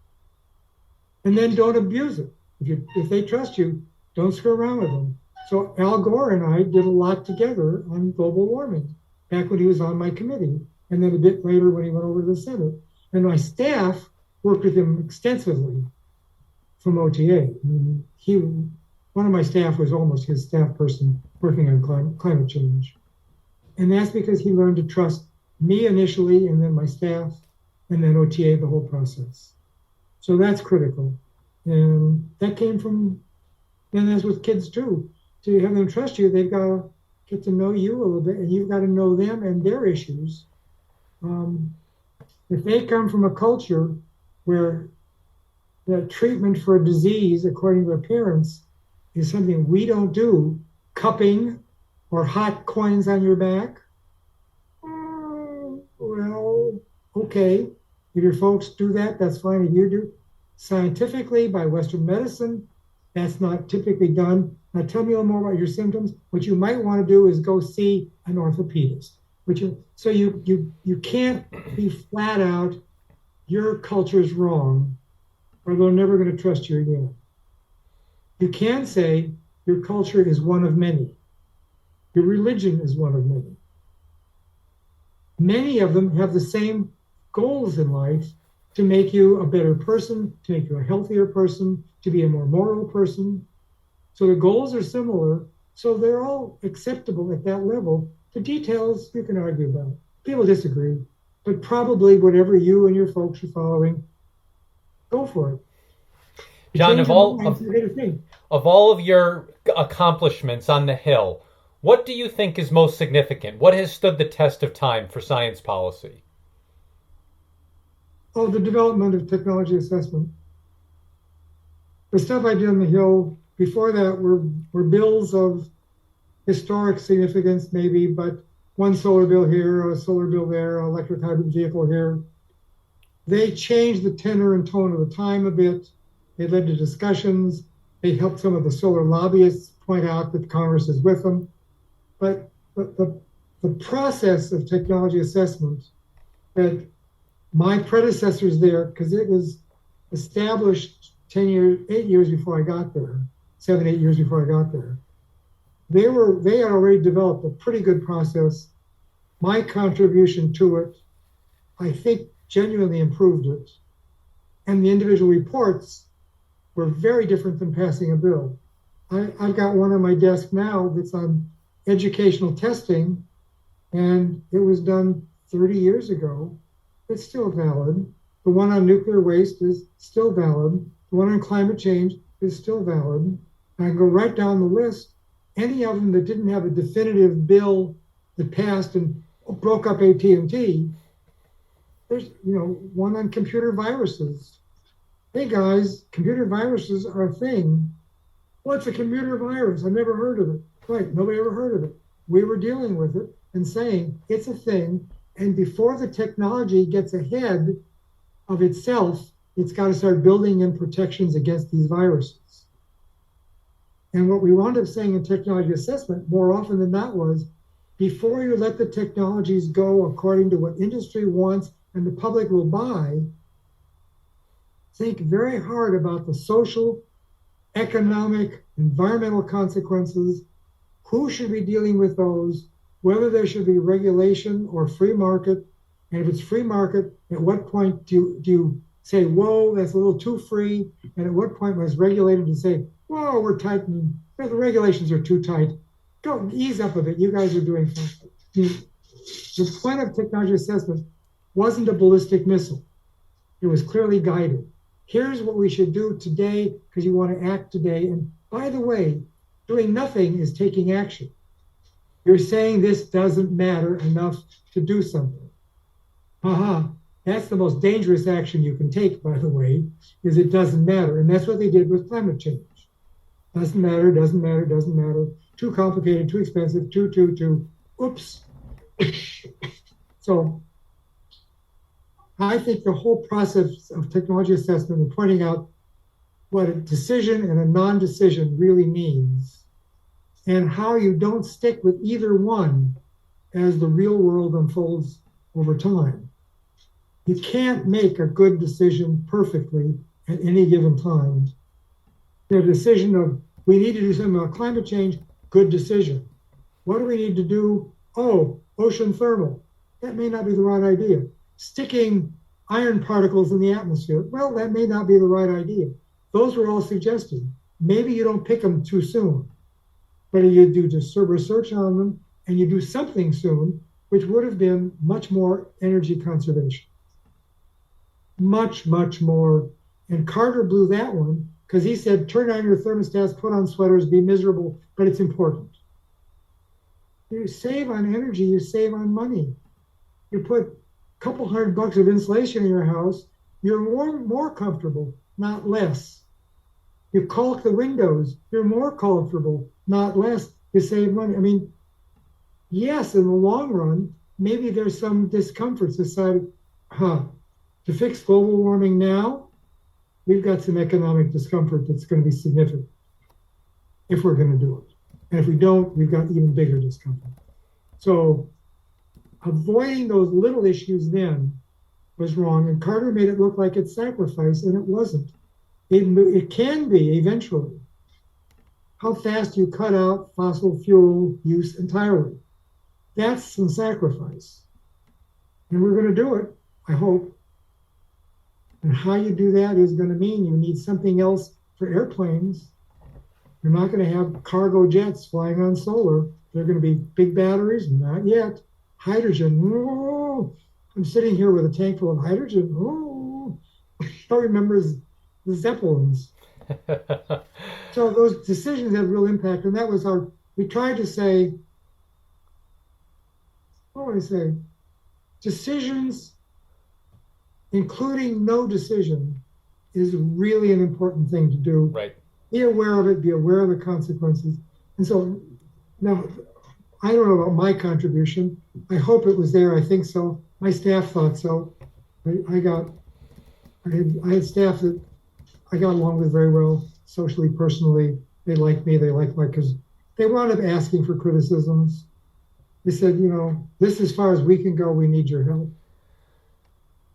And then don't abuse it. If they trust you, don't screw around with them. So Al Gore and I did a lot together on global warming back when he was on my committee, and then a bit later when he went over to the Senate. And my staff worked with him extensively from OTA. I mean, one of my staff was almost his staff person working on climate change. And that's because he learned to trust me initially, and then my staff, and then OTA the whole process. So that's critical. And that came from, and that's with kids too. To have them trust you, they've got to get to know you a little bit, and you've got to know them and their issues. If they come from a culture where the treatment for a disease, according to their parents, is something we don't do, cupping or hot coins on your back, well, okay. If your folks do that, that's fine. If you do, scientifically, by Western medicine, that's not typically done. Now, tell me a little more about your symptoms. What you might want to do is go see an orthopedist. So you can't be flat out, your culture is wrong, or they're never going to trust you again. You can say your culture is one of many. Your religion is one of many. Many of them have the same goals in life to make you a better person, to make you a healthier person, to be a more moral person. So the goals are similar, so they're all acceptable at that level. The details you can argue about. People disagree, but probably whatever you and your folks are following, go for it. John, of all of your accomplishments on the Hill, what do you think is most significant? What has stood the test of time for science policy? Oh, the development of technology assessment. The stuff I did on the Hill before that were bills of historic significance, maybe, but one solar bill here, a solar bill there, an electric hybrid vehicle here. They changed the tenor and tone of the time a bit. They led to discussions. They helped some of the solar lobbyists point out that Congress is with them. But the process of technology assessment that my predecessors there, because it was established 8 years before I got there, 7, 8 years before I got there. They had already developed a pretty good process. My contribution to it, I think, genuinely improved it. And the individual reports were very different than passing a bill. I've got one on my desk now that's on educational testing, and it was done 30 years ago. It's still valid. The one on nuclear waste is still valid. The one on climate change is still valid. I can go right down the list. Any of them that didn't have a definitive bill that passed and broke up AT&T, there's one on computer viruses. Hey guys, computer viruses are a thing. What's a computer virus? I've never heard of it. Right, nobody ever heard of it. We were dealing with it and saying it's a thing, and before the technology gets ahead of itself, it's got to start building in protections against these viruses. And what we wound up saying in technology assessment more often than not was, before you let the technologies go according to what industry wants and the public will buy, think very hard about the social, economic, environmental consequences. Who should be dealing with those? Whether there should be regulation or free market. And if it's free market, at what point do you say, whoa, that's a little too free? And at what point was regulated to say, whoa, we're tightening. The regulations are too tight. Go ease up a bit. You guys are doing something. The point of technology assessment wasn't a ballistic missile. It was clearly guided. Here's what we should do today because you want to act today. And by the way, doing nothing is taking action. You're saying this doesn't matter enough to do something. That's the most dangerous action you can take, by the way, is it doesn't matter. And that's what they did with climate change. Doesn't matter, doesn't matter, doesn't matter. Too complicated, too expensive, too. Oops. So I think the whole process of technology assessment and pointing out what a decision and a non-decision really means and how you don't stick with either one as the real world unfolds over time. You can't make a good decision perfectly at any given time. The decision of we need to do something about climate change, good decision. What do we need to do? Oh, ocean thermal. That may not be the right idea. Sticking iron particles in the atmosphere. Well, that may not be the right idea. Those were all suggested. Maybe you don't pick them too soon, but you do just research on them and you do something soon, which would have been much more energy conservation. Much, much more. And Carter blew that one because he said, turn on your thermostats, put on sweaters, be miserable, but it's important. You save on energy, you save on money. You put a couple $100 of insulation in your house, you're more comfortable, not less. You caulk the windows, you're more comfortable, not less. You save money. I mean, yes, in the long run, maybe there's some discomfort. Society, to fix global warming now, we've got some economic discomfort that's going to be significant if we're going to do it. And if we don't, we've got even bigger discomfort. So avoiding those little issues then was wrong. And Carter made it look like it's sacrifice, and it wasn't. It can be eventually. How fast you cut out fossil fuel use entirely. That's some sacrifice. And we're going to do it, I hope. And how you do that is going to mean you need something else for airplanes. You're not going to have cargo jets flying on solar. They're going to be big batteries, not yet. Hydrogen, oh, I'm sitting here with a tank full of hydrogen. Oh, I remember the Zeppelins. So those decisions have real impact. And that was we tried to say, what would I say? Decisions, including no decision, is really an important thing to do. Right. Be aware of it, be aware of the consequences. And so now, I don't know about my contribution. I hope it was there. I think so. My staff thought so. I had staff that I got along with very well, socially, personally. They liked me. They liked because they wound up asking for criticisms. They said, this is as far as we can go. We need your help.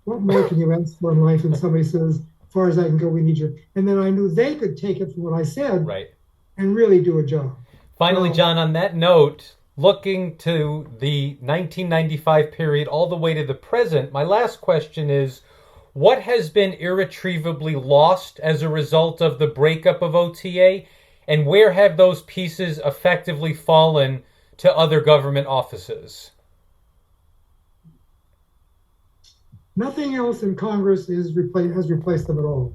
What more can you ask for in life? And somebody says, as far as I can go, we need your. And then I knew they could take it from what I said, right, and really do a job. Finally, John, on that note, looking to the 1995 period all the way to the present, my last question is, what has been irretrievably lost as a result of the breakup of OTA, and where have those pieces effectively fallen to other government offices? Nothing else in Congress has replaced them at all.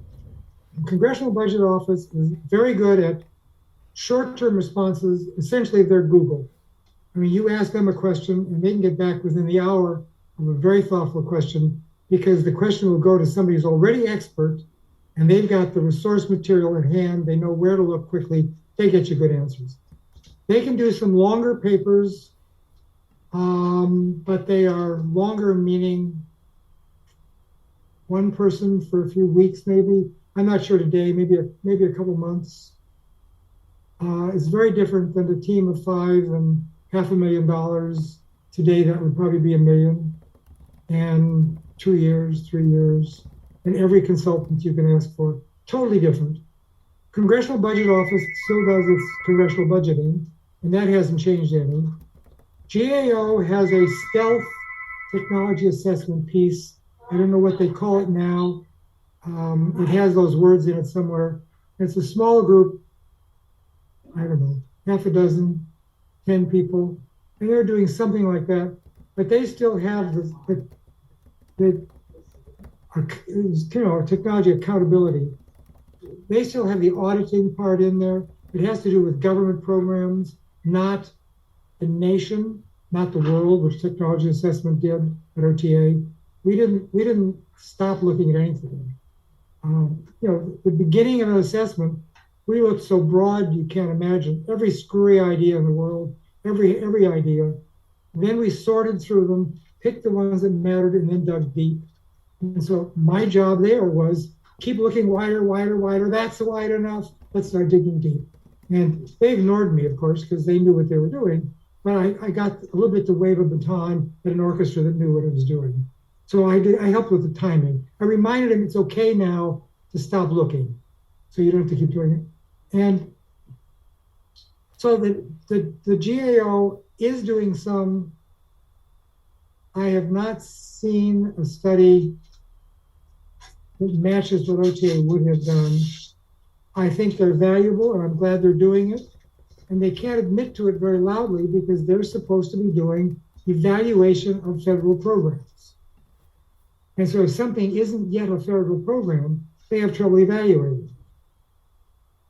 The Congressional Budget Office is very good at short-term responses. Essentially, they're Google. I mean, you ask them a question, and they can get back within the hour of a very thoughtful question, because the question will go to somebody who's already expert, and they've got the resource material at hand. They know where to look quickly. They get you good answers. They can do some longer papers, but they are longer, meaning one person for a few weeks, maybe. I'm not sure today, maybe a couple months. It's very different than the team of 5 and $500,000. Today, that would probably be $1 million. And 2 years, 3 years, and every consultant you can ask for. Totally different. Congressional Budget Office still does its congressional budgeting, and that hasn't changed any. GAO has a stealth technology assessment piece. I don't know what they call it now. It has those words in it somewhere. It's a small group, I don't know, half a dozen, 10 people, and they're doing something like that, but they still have the technology accountability. They still have the auditing part in there. It has to do with government programs, not the nation, not the world, which technology assessment did at OTA. We didn't stop looking at anything. The beginning of an assessment, we looked so broad you can't imagine. Every screwy idea in the world, every idea. Then we sorted through them, picked the ones that mattered, and then dug deep. And so my job there was keep looking wider, wider, wider. That's wide enough. Let's start digging deep. And they ignored me, of course, because they knew what they were doing. But I got a little bit to wave a baton at an orchestra that knew what it was doing. So I helped with the timing. I reminded him it's okay now to stop looking, so you don't have to keep doing it. And so the GAO is doing some. I have not seen a study that matches what OTA would have done. I think they're valuable, and I'm glad they're doing it. And they can't admit to it very loudly because they're supposed to be doing evaluation of federal programs. And so if something isn't yet a federal program, they have trouble evaluating.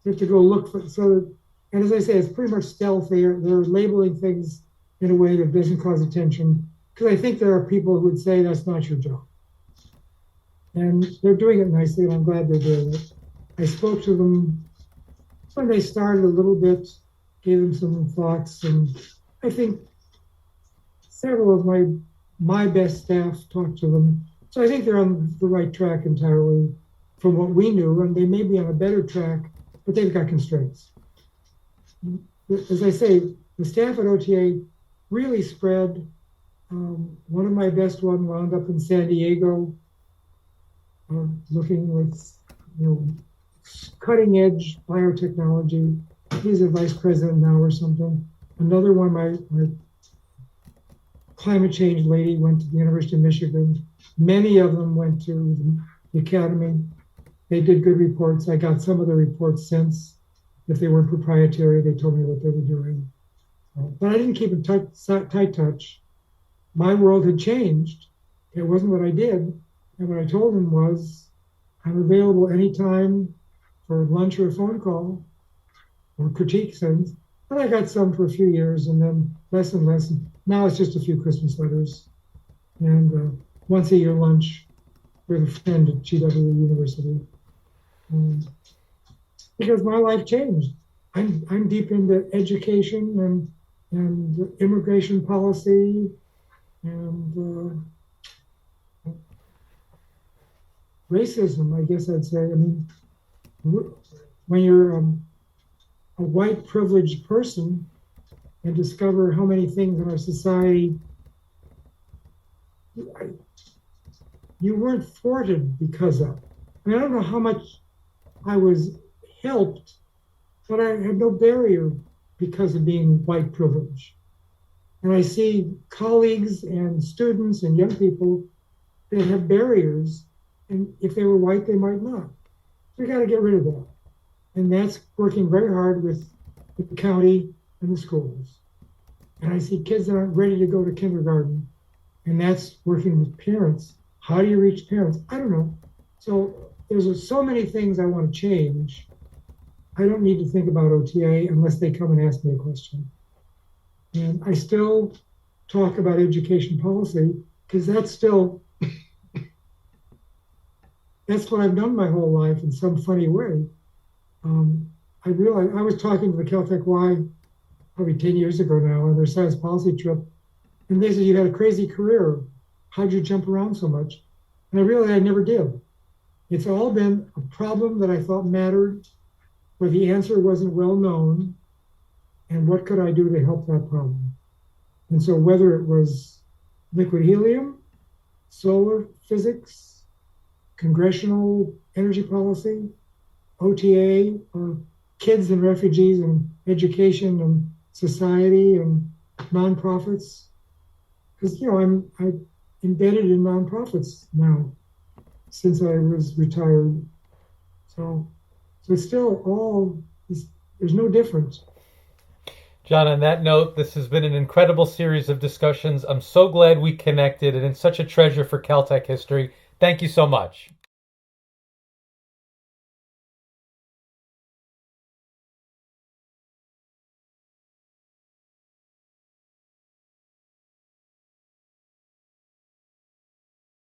You have to go look for, so, and as I say, it's pretty much stealth. They're labeling things in a way that doesn't cause attention, because I think there are people who would say that's not your job. And they're doing it nicely, and I'm glad they're doing it. I spoke to them when they started a little bit, gave them some thoughts, and I think several of my best staff talked to them. So I think they're on the right track entirely from what we knew, and they may be on a better track, but they've got constraints. As I say, the staff at OTA really spread. One of my best ones wound up in San Diego, looking with cutting edge biotechnology. He's a vice president now or something. Another one, my climate change lady, went to the University of Michigan. Many of them went to the academy. They did good reports. I got some of the reports since. If they weren't proprietary, they told me what they were doing. But I didn't keep in tight touch. My world had changed. It wasn't what I did. And what I told them was, I'm available anytime for lunch or a phone call or critique things. And I got some for a few years, and then less and less. Now it's just a few Christmas letters and once a year lunch with a friend at GW University. Because my life changed. I'm deep into education and immigration policy and racism, I guess I'd say. I mean, when you're a white privileged person and discover how many things in our society you weren't thwarted because of. I mean, I don't know how much I was helped, but I had no barrier because of being white privilege. And I see colleagues and students and young people that have barriers, and if they were white, they might not. We got to get rid of that. And that's working very hard with the county and the schools. And I see kids that aren't ready to go to kindergarten, and that's working with parents. How do you reach parents? I don't know. So there's so many things I want to change. I don't need to think about OTA unless they come and ask me a question. And I still talk about education policy because that's what I've done my whole life in some funny way. I realized I was talking to the Caltech Y probably 10 years ago now on their science policy trip. And they said, you had a crazy career. How'd you jump around so much? And I realized I never did. It's all been a problem that I thought mattered, where the answer wasn't well known, and what could I do to help that problem? And so whether it was liquid helium, solar physics, congressional energy policy, OTA, or kids and refugees and education and society and nonprofits, because I'm embedded in nonprofits now since I was retired. So it's still all, there's no difference. John, on that note, this has been an incredible series of discussions. I'm so glad we connected, and it's such a treasure for Caltech history. Thank you so much.